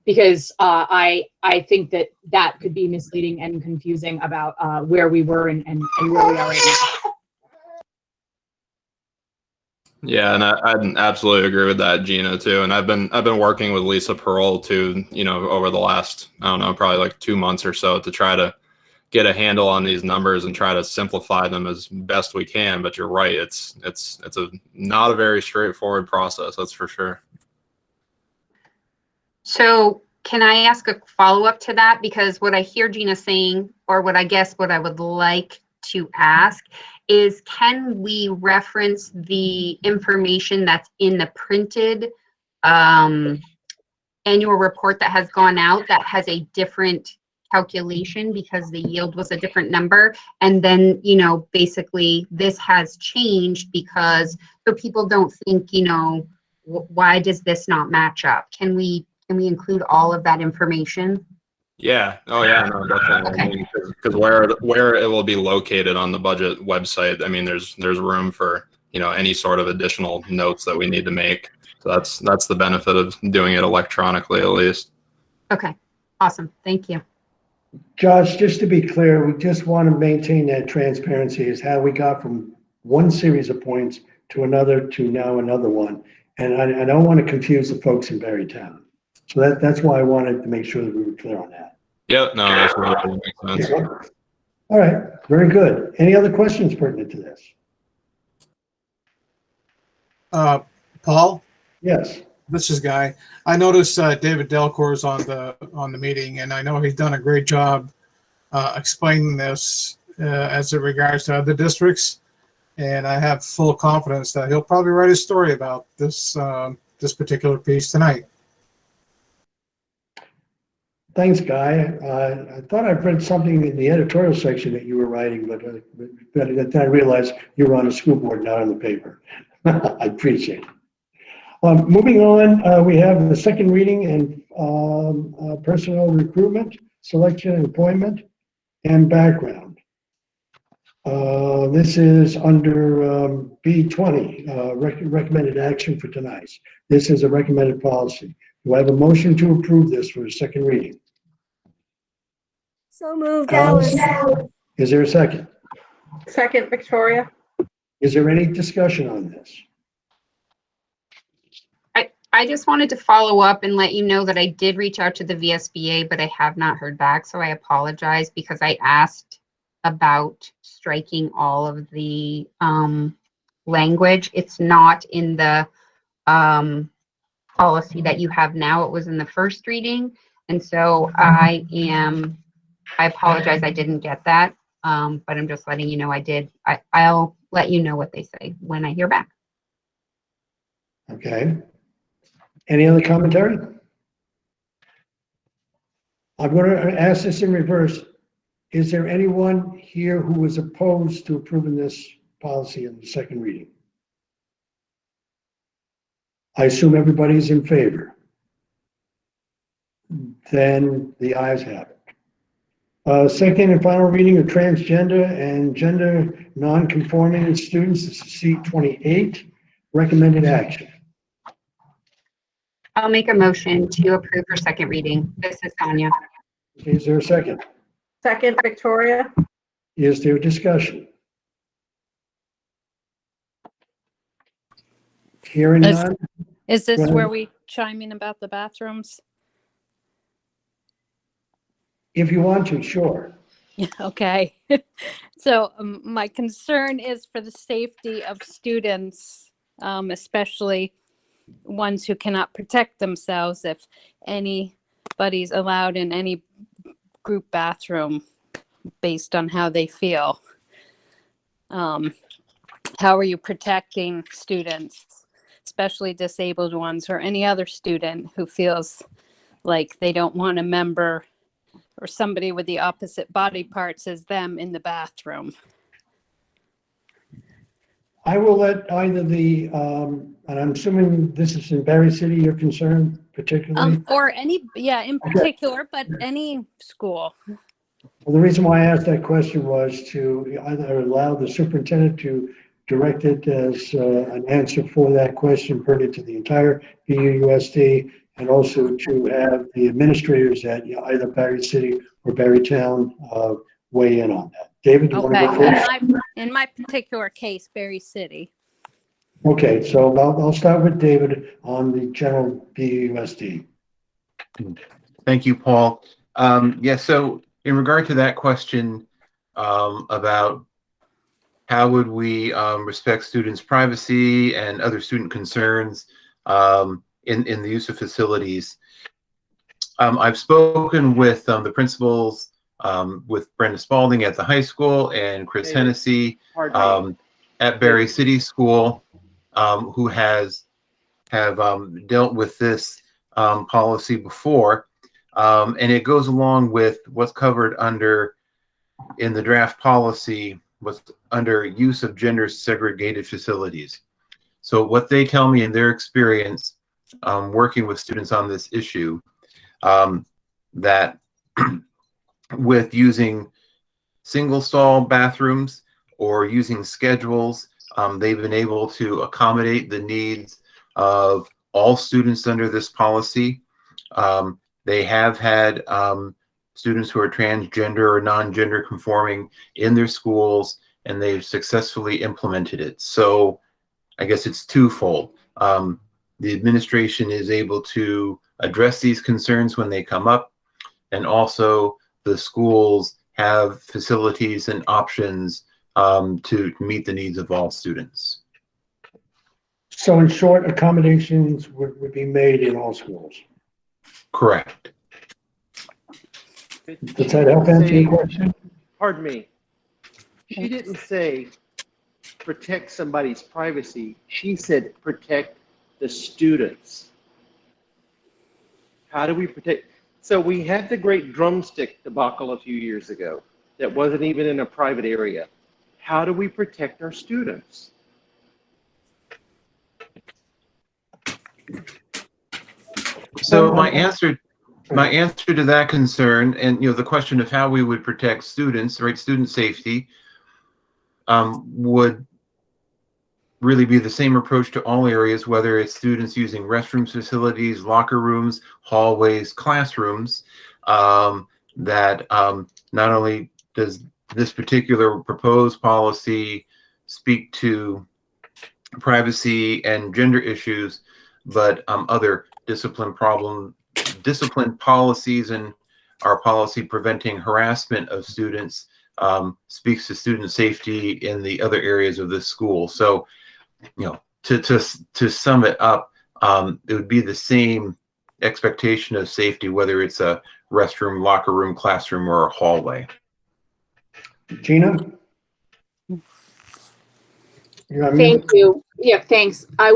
Because I think that could be misleading and confusing about where we were and where we are right now. Yeah, and I absolutely agree with that, Gina, too. And I've been working with Lisa Pearl too, over the last, I don't know, probably like 2 months or so to try to get a handle on these numbers and try to simplify them as best we can. But you're right, it's not a very straightforward process, that's for sure. So can I ask a follow-up to that? Because what I hear Gina saying, or what I would like to ask is, can we reference the information that's in the printed annual report that has gone out that has a different calculation because the yield was a different number? And then, basically this has changed because, so people don't think, why does this not match up? Can we include all of that information? Yeah. Oh, yeah. No, definitely. Because where it will be located on the budget website, I mean, there's room for any sort of additional notes that we need to make. So that's the benefit of doing it electronically, at least. Okay. Awesome. Thank you. Josh, just to be clear, we just want to maintain that transparency is how we got from one series of points to another to now another one. And I don't want to confuse the folks in Berrytown. So that's why I wanted to make sure that we were clear on that. Yep. No, that's really makes sense. All right. Very good. Any other questions pertinent to this? Paul? Yes. This is Guy. I noticed David Delcourt is on the meeting, and I know he's done a great job explaining this as it regards to other districts. And I have full confidence that he'll probably write a story about this this particular piece tonight. Thanks, Guy. I thought I'd read something in the editorial section that you were writing, but then I realized you were on the school board, not on the paper. I appreciate it. Moving on, we have the second reading and personnel recruitment, selection and appointment, and background. This is under B20, recommended action for tonight. This is a recommended policy. Do I have a motion to approve this for a second reading? So moved, Alice. Is there a second? Second, Victoria. Is there any discussion on this? I just wanted to follow up and let you know that I did reach out to the VSBA, but I have not heard back. So I apologize because I asked about striking all of the language. It's not in the policy that you have now. It was in the first reading. And so I apologize. I didn't get that. But I'm just letting you know I did. I'll let you know what they say when I hear back. Okay. Any other commentary? I'm going to ask this in reverse. Is there anyone here who is opposed to approving this policy in the second reading? I assume everybody's in favor. Then the ayes have it. Second and final reading of transgender and gender non-conforming students. This is seat 28, recommended action. I'll make a motion to approve for second reading. This is Tanya. Okay, is there a second? Second, Victoria. Is there discussion? Hearing none. Is this Go ahead. where we chime in about the bathrooms? If you want to, sure. Okay. So my concern is for the safety of students, especially ones who cannot protect themselves, if anybody's allowed in any group bathroom based on how they feel. How are you protecting students, especially disabled ones, or any other student who feels like they don't want a member or somebody with the opposite body parts as them in the bathroom. I will let either the, and I'm assuming this is in Berry City, you're concerned particularly? Or any, yeah, in particular, but any school. Well, the reason why I asked that question was to either allow the superintendent to direct it as an answer for that question pertinent to the entire BUUSD, and also to have the administrators at either Berry City or Berrytown weigh in on that. David, you want to go first? In my particular case, Berry City. Okay, so I'll start with David on the general BUUSD. Thank you, Paul. Yeah, so in regard to that question about how would we respect students' privacy and other student concerns in the use of facilities, I've spoken with the principals, with Brenda Spalding at the high school and Chris Hennessy at Berry City School, who have dealt with this policy before. And it goes along with what's covered in the draft policy, what's under use of gender segregated facilities. So what they tell me in their experience working with students on this issue, that with using single stall bathrooms or using schedules, they've been able to accommodate the needs of all students under this policy. They have had students who are transgender or non-gender conforming in their schools, and they've successfully implemented it. So I guess it's twofold. The administration is able to address these concerns when they come up, and also the schools have facilities and options to meet the needs of all students. So in short, accommodations would be made in all schools. Correct. Does that help answer your question? Pardon me. She didn't say protect somebody's privacy. She said protect the students. How do we protect? So we had the great drumstick debacle a few years ago that wasn't even in a private area. How do we protect our students? So my answer to that concern, and the question of how we would protect students, right, student safety, would really be the same approach to all areas, whether it's students using restrooms, facilities, locker rooms, hallways, classrooms, that not only does this particular proposed policy speak to privacy and gender issues, but other discipline policies and our policy preventing harassment of students speaks to student safety in the other areas of this school. So, to sum it up, it would be the same expectation of safety, whether it's a restroom, locker room, classroom, or a hallway. Gina? Thank you. Yeah, thanks. I've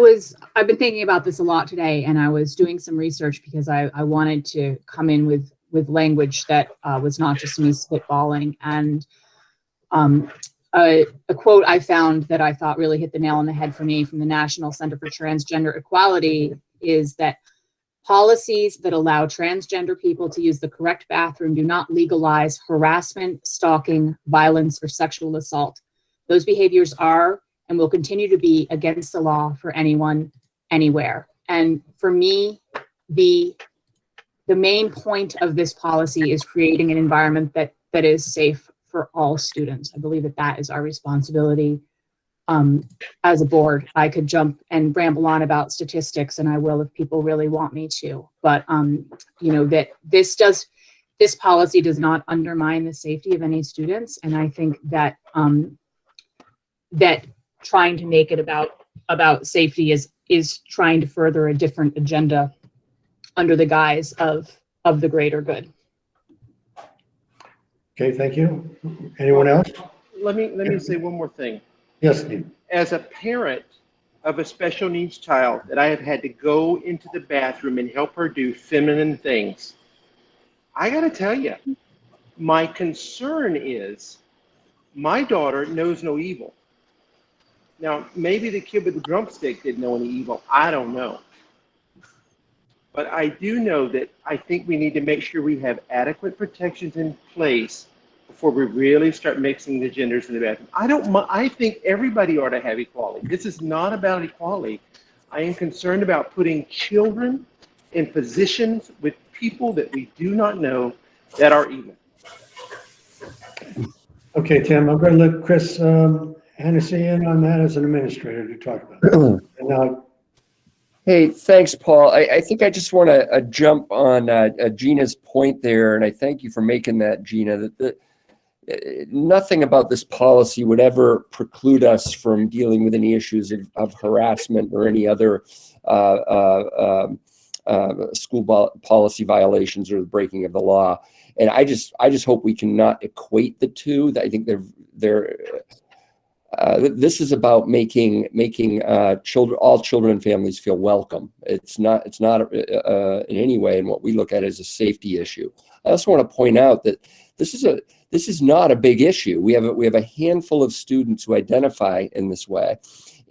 been thinking about this a lot today, and I was doing some research because I wanted to come in with language that was not just me spitballing. And a quote I found that I thought really hit the nail on the head for me from the National Center for Transgender Equality is that policies that allow transgender people to use the correct bathroom do not legalize harassment, stalking, violence, or sexual assault. Those behaviors are and will continue to be against the law for anyone, anywhere. And for me, the main point of this policy is creating an environment that is safe for all students. I believe that is our responsibility as a board. I could jump and ramble on about statistics, and I will if people really want me to. But that this policy does not undermine the safety of any students, and I think that that trying to make it about safety is trying to further a different agenda under the guise of the greater good. Okay, thank you. Anyone else? Let me say one more thing. Yes, Steve. As a parent of a special needs child that I have had to go into the bathroom and help her do feminine things, I got to tell you, My concern is my daughter knows no evil. Now, maybe the kid with the drumstick didn't know any evil. I don't know. But I do know that I think we need to make sure we have adequate protections in place before we really start mixing the genders in the bathroom. I think everybody ought to have equality. This is not about equality. I am concerned about putting children in positions with people that we do not know that are evil. Okay, Tim, I'm going to let Chris Hennessy in on that as an administrator to talk about it. And now, Hey, thanks, Paul. I think I just want to jump on Gina's point there, and I thank you for making that, Gina, that nothing about this policy would ever preclude us from dealing with any issues of harassment or any other school policy violations or the breaking of the law. And I just hope we cannot equate the two. I think this is about making all children and families feel welcome. It's not in any way in what we look at as a safety issue. I also want to point out that this is not a big issue. We have a handful of students who identify in this way,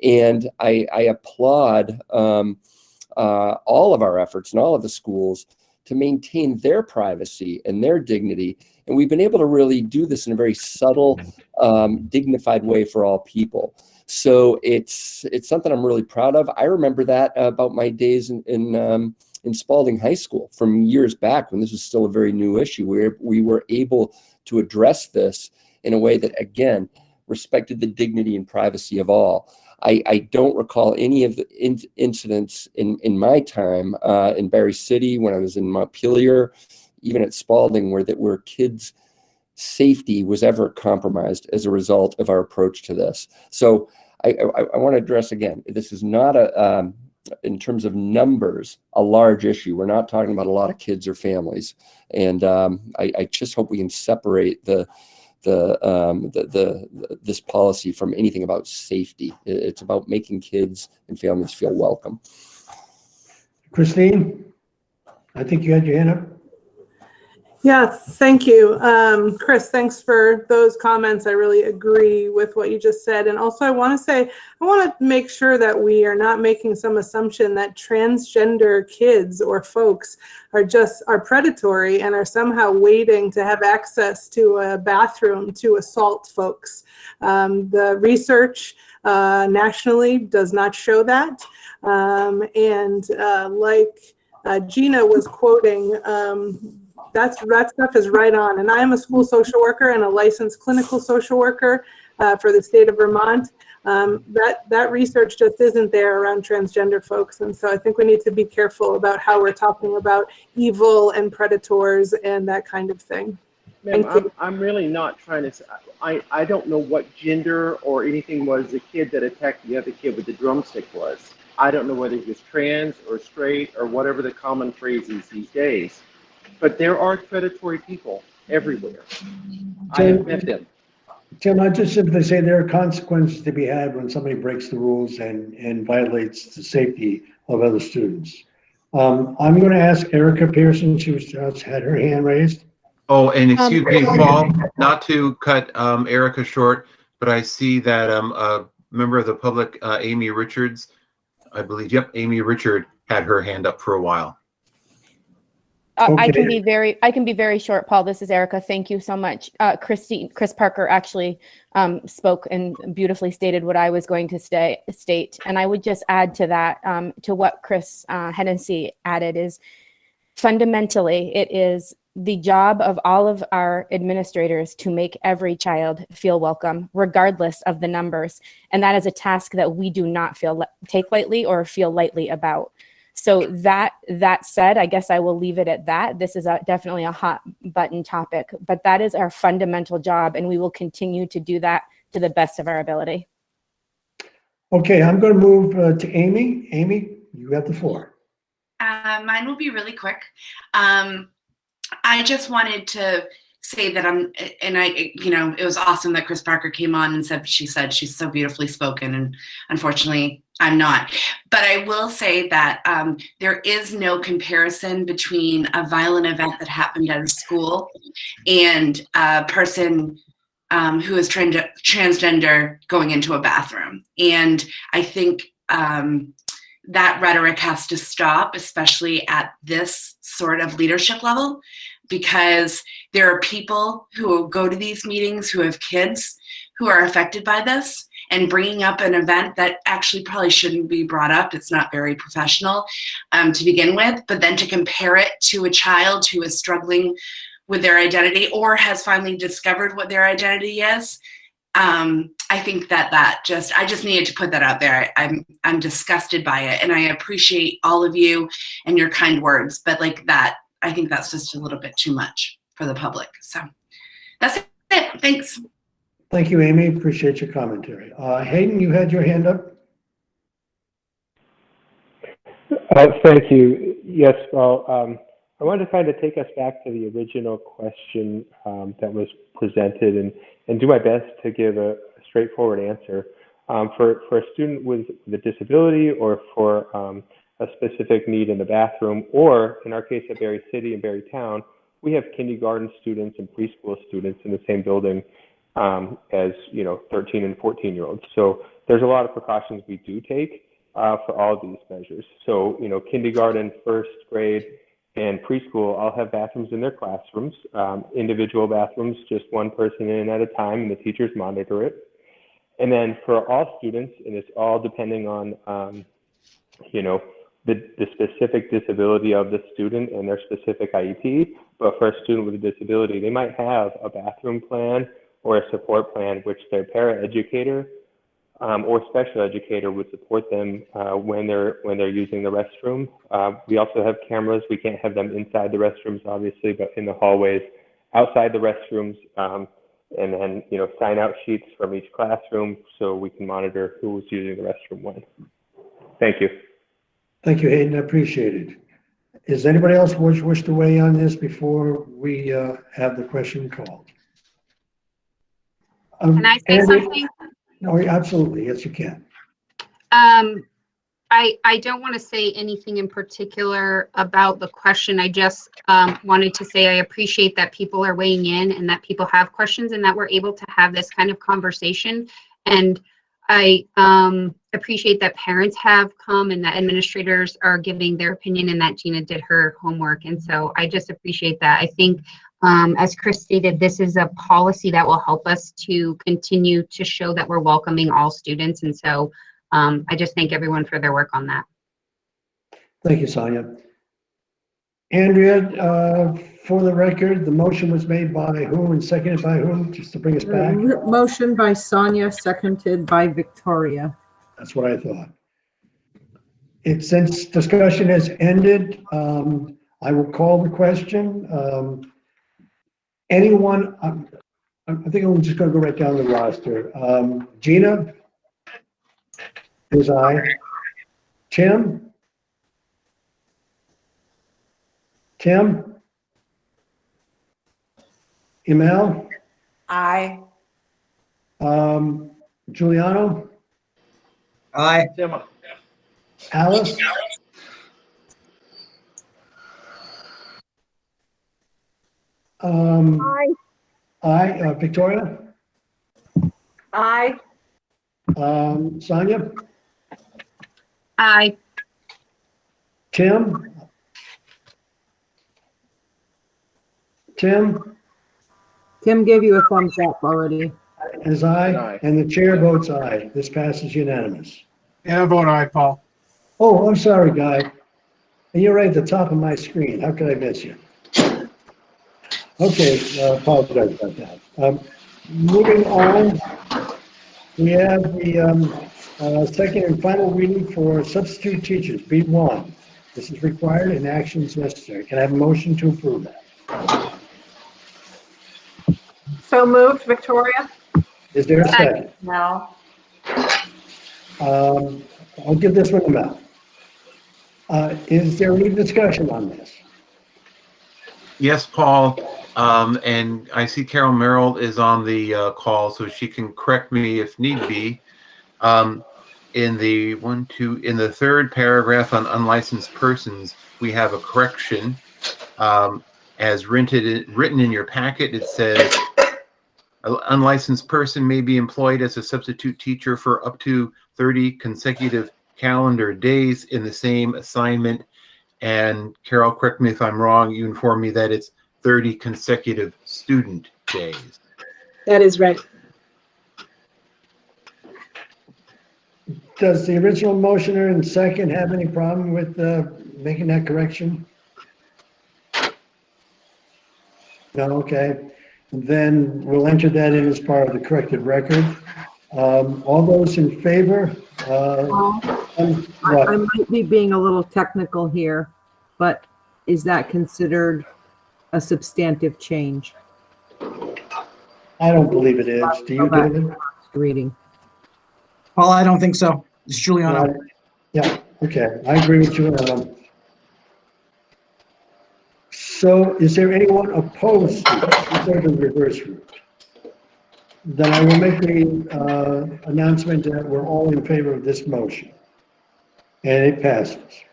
and I applaud all of our efforts in all of the schools to maintain their privacy and their dignity. And we've been able to really do this in a very subtle, dignified way for all people. So it's something I'm really proud of. I remember that about my days in Spalding High School from years back when this was still a very new issue, where we were able to address this in a way that, again, respected the dignity and privacy of all. I don't recall any of the incidents in my time in Barry City, when I was in Montpelier, even at Spalding, where kids' safety was ever compromised as a result of our approach to this. So I want to address again, this is not in terms of numbers, a large issue. We're not talking about a lot of kids or families. And I just hope we can separate this policy from anything about safety. It's about making kids and families feel welcome. Christine, I think you had your hand up. Yes, thank you. Chris, thanks for those comments. I really agree with what you just said. And also I want to make sure that we are not making some assumption that transgender kids or folks are predatory and are somehow waiting to have access to a bathroom to assault folks. The research nationally does not show that. Like Gina was quoting, that stuff is right on. And I am a school social worker and a licensed clinical social worker for the state of Vermont. That research just isn't there around transgender folks. And so I think we need to be careful about how we're talking about evil and predators and that kind of thing. Ma'am, I'm really not trying to say, I don't know what gender or anything was the kid that attacked the other kid with the drumstick was. I don't know whether he was trans or straight or whatever the common phrase is these days. But there are predatory people everywhere. I have met them. Tim, I just simply say there are consequences to be had when somebody breaks the rules and violates the safety of other students. I'm going to ask Erica Pearson. She has had her hand raised. Oh, and excuse me, Paul, not to cut Erica short, but I see that a member of the public, Amy Richards, I believe, yep, Amy Richard had her hand up for a while. Okay. I can be very short, Paul. This is Erica. Thank you so much. Chris Parker actually spoke and beautifully stated what I was going to state. And I would just add to that, to what Chris Hennessy added, is fundamentally, it is the job of all of our administrators to make every child feel welcome, regardless of the numbers. And that is a task that we do not take lightly or feel lightly about. So that said, I guess I will leave it at that. This is definitely a hot button topic, but that is our fundamental job, and we will continue to do that to the best of our ability. Okay, I'm going to move to Amy. Amy, you have the floor. Mine will be really quick. I just wanted to say that it was awesome that Chris Parker came on and said she's so beautifully spoken, and unfortunately I'm not. But I will say that there is no comparison between a violent event that happened at a school and a person who is transgender going into a bathroom. And I think that rhetoric has to stop, especially at this sort of leadership level, because there are people who go to these meetings who have kids who are affected by this, and bringing up an event that actually probably shouldn't be brought up. It's not very professional to begin with, but then to compare it to a child who is struggling with their identity or has finally discovered what their identity is. I think I just needed to put that out there. I'm disgusted by it, and I appreciate all of you and your kind words, but like that, I think that's just a little bit too much for the public. So that's it. Thanks. Thank you, Amy. Appreciate your commentary. Hayden, you had your hand up. Thank you. Yes, well, I wanted to kind of take us back to the original question that was presented and do my best to give a straightforward answer. For a student with a disability, or for a specific need in the bathroom, or in our case at Berry City and Berry Town, we have kindergarten students and preschool students in the same building as 13 and 14-year-olds. So there's a lot of precautions we do take for all of these measures. So kindergarten, first grade, and preschool all have bathrooms in their classrooms, individual bathrooms, just one person in at a time, and the teachers monitor it. And then for all students, and it's all depending on the specific disability of the student and their specific IEP, but for a student with a disability, they might have a bathroom plan or a support plan, which their paraeducator or special educator would support them when they're using the restroom. We also have cameras. We can't have them inside the restrooms, obviously, but in the hallways, outside the restrooms, and then sign out sheets from each classroom so we can monitor who's using the restroom when. Thank you. Thank you, Hayden. I appreciate it. Is anybody else wish to weigh on this before we have the question called? Can I say something? No, absolutely. Yes, you can. I don't want to say anything in particular about the question. I just wanted to say I appreciate that people are weighing in and that people have questions and that we're able to have this kind of conversation. And I appreciate that parents have come and that administrators are giving their opinion and that Gina did her homework. And so I just appreciate that. I think, as Chris stated, this is a policy that will help us to continue to show that we're welcoming all students. And so I just thank everyone for their work on that. Thank you, Sonia. Andrea, for the record, the motion was made by whom and seconded by whom, just to bring us back? Motion by Sonia, seconded by Victoria. That's what I thought. Since discussion has ended, I will call the question. Anyone, I think I'm just going to go right down the roster. Gina? Is aye. Tim? Tim? Emil? Aye. Giuliano? Aye. Alice? Aye. Aye. Victoria? Aye. Sonia? Aye. Tim? Tim? Tim gave you a thumbs up already. Is aye, and the chair votes aye. This passes unanimous. And I vote aye, Paul. Oh, I'm sorry, Guy. And you're right at the top of my screen. How could I miss you? Okay, apologize about that. Moving on, we have the second and final reading for substitute teachers, B1. This is required and actions necessary. Can I have a motion to approve that? So moved, Victoria. Is there a second? No. I'll give this one a mouth. Is there any discussion on this? Yes, Paul. And I see Carol Merrill is on the call, so she can correct me if need be. In the third paragraph on unlicensed persons, we have a correction. As written in your packet, it says an unlicensed person may be employed as a substitute teacher for up to 30 consecutive calendar days in the same assignment. And Carol, correct me if I'm wrong, you informed me that it's 30 consecutive student days. That is right. Does the original motioner and second have any problem with making that correction? No, okay. Then we'll enter that in as part of the corrected record. All those in favor? I might be being a little technical here, but is that considered a substantive change? I don't believe it is. Do you, David? Reading. Paul, I don't think so. It's Juliana. Yeah, okay. I agree with you. So is there anyone opposed to the reverse route? Then I will make the announcement that we're all in favor of this motion. And it passes.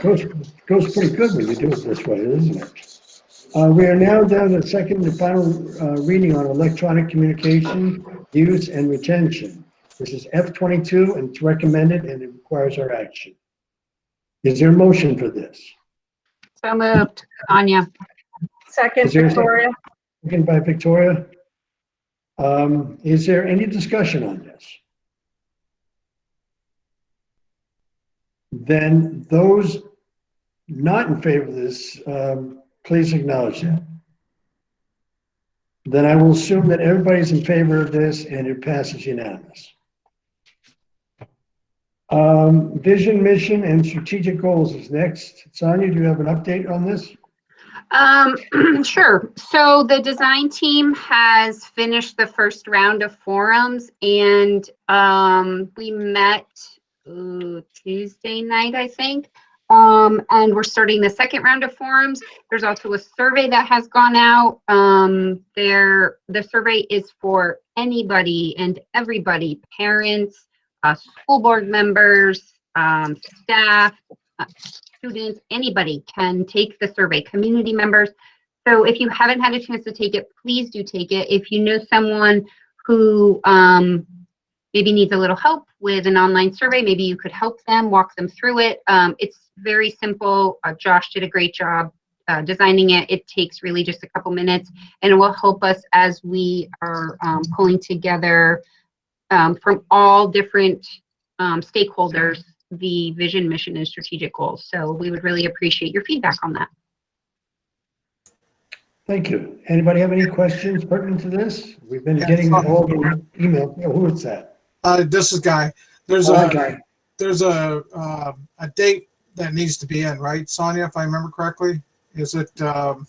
Goes pretty good when you do it this way, doesn't it? We are now down to the second and final reading on electronic communication, use and retention. This is F22 and it's recommended and it requires our action. Is there a motion for this? So moved. Anya. Second, Victoria. Second by Victoria. Is there any discussion on this? Then those not in favor of this, please acknowledge that. Then I will assume that everybody's in favor of this and it passes unanimous. Vision, mission, and strategic goals is next. Sonia, do you have an update on this? Sure. So the design team has finished the first round of forums and we met Tuesday night, I think. And we're starting the second round of forums. There's also a survey that has gone out. The survey is for anybody and everybody, parents, school board members, staff, students, anybody can take the survey, community members. So if you haven't had a chance to take it, please do take it. If you know someone who maybe needs a little help with an online survey, maybe you could help them, walk them through it. It's very simple. Josh did a great job designing it. It takes really just a couple minutes and it will help us as we are pulling together from all different stakeholders the vision, mission, and strategic goals. So we would really appreciate your feedback on that. Thank you. Anybody have any questions pertinent to this? We've been getting all the email. Oh, who is that? This is Guy. There's a date that needs to be in, right, Sonia, if I remember correctly? Is it, I'm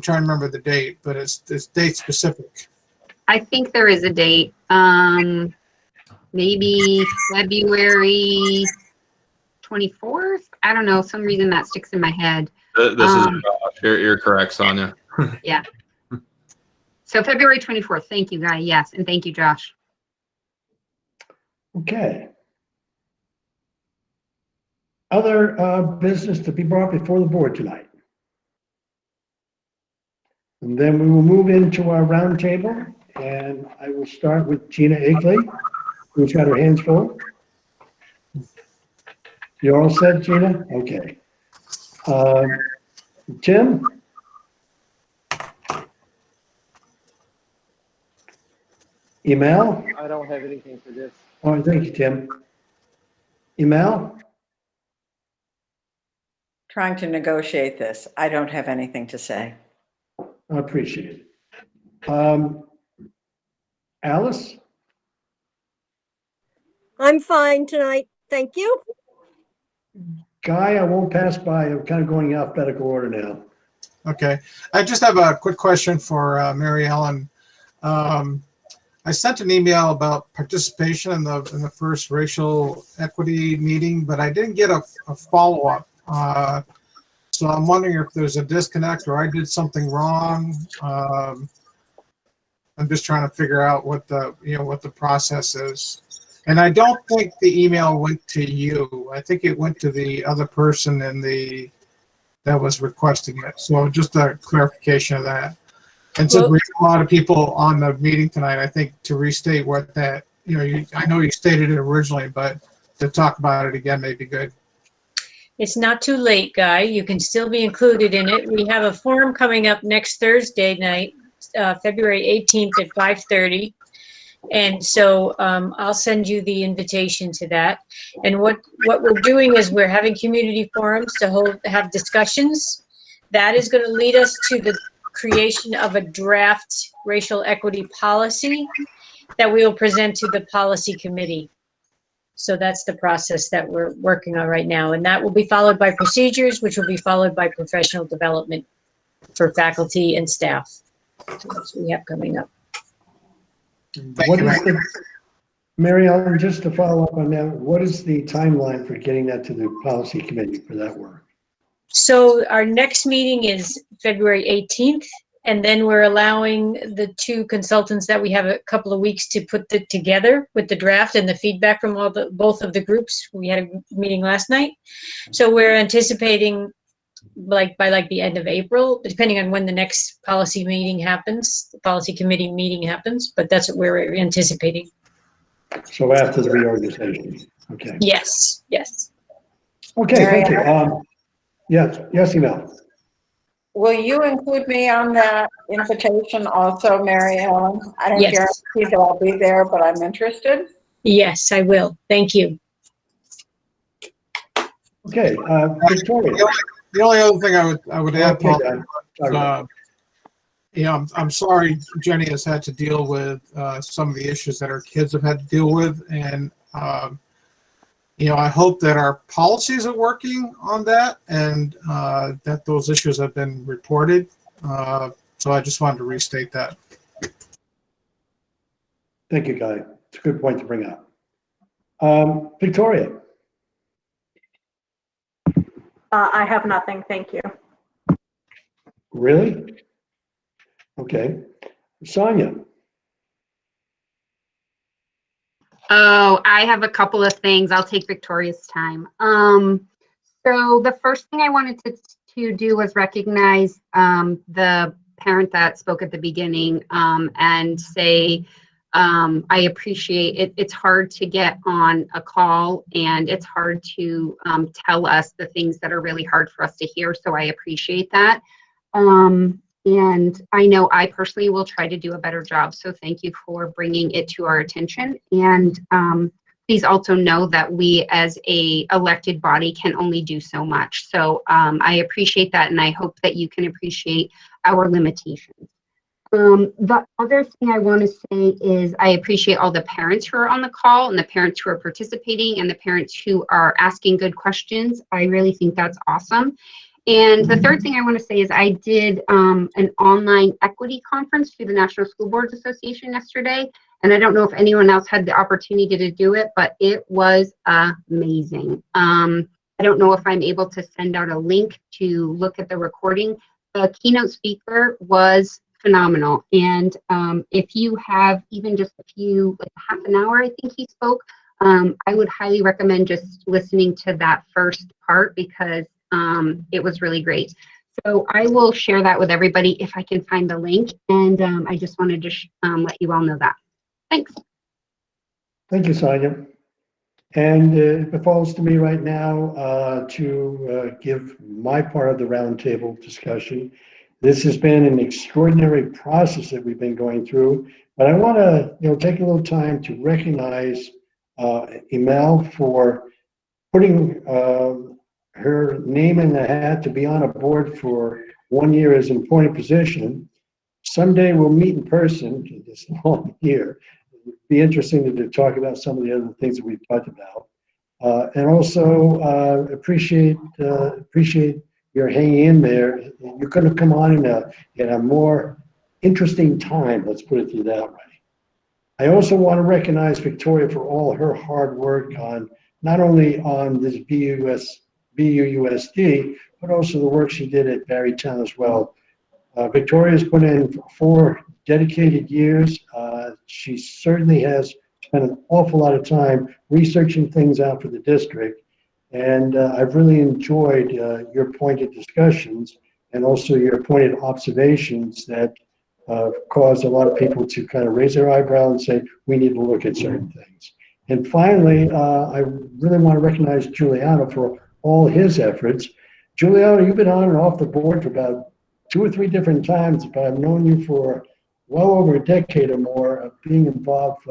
trying to remember the date, but it's date specific. I think there is a date. Maybe February 24th. I don't know. Some reason that sticks in my head. This is Josh. You're correct, Sonia. Yeah. So February 24th. Thank you, Guy. Yes, and thank you, Josh. Okay. Other business to be brought before the board tonight. And then we will move into our roundtable, and I will start with Gina Igley, who's got her hands full. You're all set, Gina? Okay. Tim? Email? I don't have anything for this. Oh, thank you, Tim. Email? Trying to negotiate this. I don't have anything to say. I appreciate it. Alice? I'm fine tonight. Thank you. Guy, I won't pass by. I'm kind of going in alphabetical order now. Okay. I just have a quick question for Mary Ellen. I sent an email about participation in the first racial equity meeting, but I didn't get a follow-up. So I'm wondering if there's a disconnect or I did something wrong. I'm just trying to figure out what the process is. And I don't think the email went to you. I think it went to the other person that was requesting it. So just a clarification of that. And since we have a lot of people on the meeting tonight, I think to restate what that, I know you stated it originally, but to talk about it again may be good. It's not too late, Guy. You can still be included in it. We have a forum coming up next Thursday night, February 18th at 5:30. And so I'll send you the invitation to that. And what we're doing is we're having community forums to have discussions. That is going to lead us to the creation of a draft racial equity policy that we will present to the policy committee. So that's the process that we're working on right now. And that will be followed by procedures, which will be followed by professional development for faculty and staff. So that's what we have coming up. What is the, Mary Ellen, just to follow up on that, what is the timeline for getting that to the policy committee for that work? So our next meeting is February 18th, and then we're allowing the two consultants that we have a couple of weeks to put it together with the draft and the feedback from both of the groups. We had a meeting last night. So we're anticipating by the end of April, depending on when the next policy meeting happens, the policy committee meeting happens, but that's what we're anticipating. So after the reorganization, okay. Yes, yes. Okay, thank you. Yes, Emil. Will you include me on that invitation also, Mary Ellen? I don't Yes. guarantee that I'll be there, but I'm interested. Yes, I will. Thank you. Okay, Victoria. The only other thing I would add, Okay, Paul, I'm sorry Jenny has had to deal with some of the issues that our kids have had to deal with, and I hope that our policies are working on that and that those issues have been reported. So I just wanted to restate that. Thank you, Guy. It's a good point to bring up. Victoria. I have nothing, thank you. Really? Okay. Sonia. Oh, I have a couple of things. I'll take Victoria's time. So the first thing I wanted to do was recognize the parent that spoke at the beginning and say, I appreciate it. It's hard to get on a call and it's hard to tell us the things that are really hard for us to hear. So I appreciate that. And I know I personally will try to do a better job. So thank you for bringing it to our attention. And please also know that we as a elected body can only do so much. So I appreciate that. And I hope that you can appreciate our limitations. The other thing I want to say is I appreciate all the parents who are on the call and the parents who are participating and the parents who are asking good questions. I really think that's awesome. And the third thing I want to say is I did an online equity conference through the National School Boards Association yesterday. And I don't know if anyone else had the opportunity to do it, but it was amazing. I don't know if I'm able to send out a link to look at the recording. The keynote speaker was phenomenal. And if you have even just a few, like half an hour, I think he spoke, I would highly recommend just listening to that first part because it was really great. So I will share that with everybody if I can find the link. And I just wanted to let you all know that. Thanks. Thank you, Sonia. And it falls to me right now to give my part of the roundtable discussion. This has been an extraordinary process that we've been going through, but I want to take a little time to recognize Emil for putting her name in the hat to be on a board for 1 year as an appointed position. Someday we'll meet in person this long year. It'd be interesting to talk about some of the other things that we've talked about. And also appreciate your hanging in there. You couldn't have come on in a more interesting time, let's put it that way. I also want to recognize Victoria for all her hard work on not only on this BUUSD, but but also the work she did at Barrytown as well. Victoria's put in 4 dedicated years. She certainly has spent an awful lot of time researching things out for the district. And I've really enjoyed your pointed discussions and also your pointed observations that cause a lot of people to kind of raise their eyebrow and say, we need to look at certain things. And finally, I really want to recognize Giuliano for all his efforts. Giuliano, you've been on and off the board for about 2 or 3 different times, but I've known you for well over a decade or more of being involved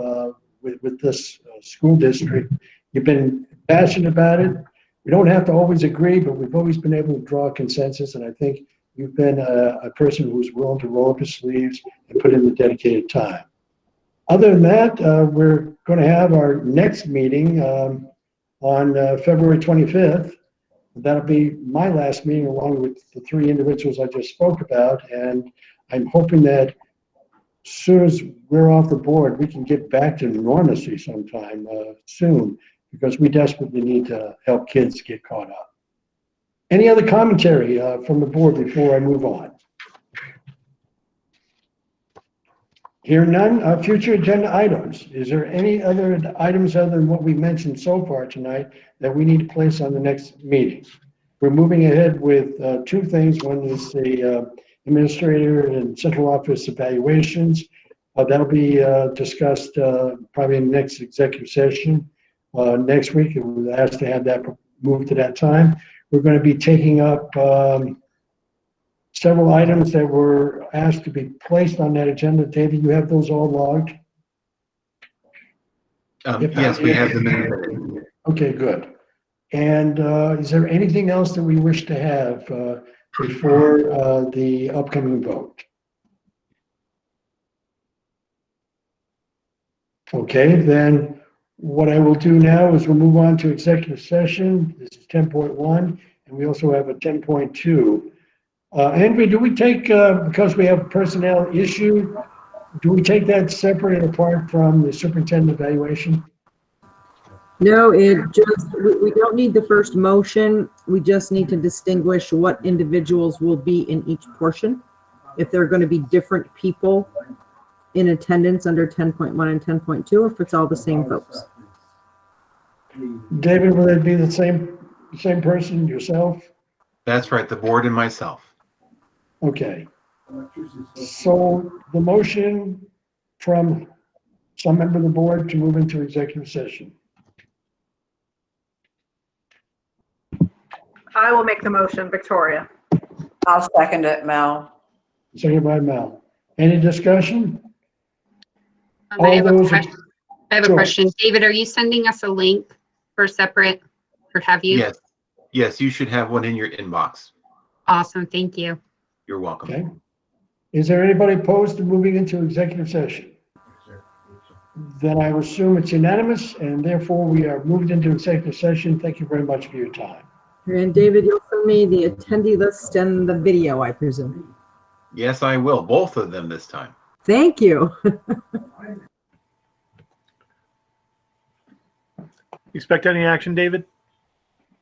with this school district. You've been passionate about it. We don't have to always agree, but we've always been able to draw a consensus, and I think you've been a person who's willing to roll up his sleeves and put in the dedicated time. Other than that, we're going to have our next meeting on February 25th. That'll be my last meeting along with the 3 individuals I just spoke about, and I'm hoping that as soon as we're off the board, we can get back to normalcy sometime soon, because we desperately need to help kids get caught up. Any other commentary from the board before I move on? Hear none. Future agenda items. Is there any other items other than what we mentioned so far tonight that we need to place on the next meeting? We're moving ahead with 2 things. One is the administrator and central office evaluations. That'll be discussed probably in the next executive session next week. And we're asked to have that moved to that time. We're going to be taking up several items that were asked to be placed on that agenda. David, you have those all logged? Yes, we have them in the minutes. Okay, good. And is there anything else that we wish to have before the upcoming vote? Okay, then what I will do now is we'll move on to executive session. This is 10.1, and we also have a 10.2. Henry, do we take, because we have a personnel issue, do we take that separate and apart from the superintendent evaluation? No, we don't need the first motion. We just need to distinguish what individuals will be in each portion. If there are going to be different people in attendance under 10.1 and 10.2, or if it's all the same folks. David, will it be the same person, yourself? That's right, the board and myself. Okay. So the motion from some member of the board to move into executive session. I will make the motion, Victoria. I'll second it, Mel. Seconded by Mel. Any discussion? I have a Sure. question. David, are you sending us a link for separate, or have you? Yes. Yes, you should have one in your inbox. Awesome, thank you. You're welcome. Okay. Is there anybody opposed to moving into executive session? Then I will assume it's unanimous, and therefore we are moved into executive session. Thank you very much for your time. And David, you'll send me the attendee list and the video, I presume. Yes, I will. Both of them this time. Thank you. Expect any action, David?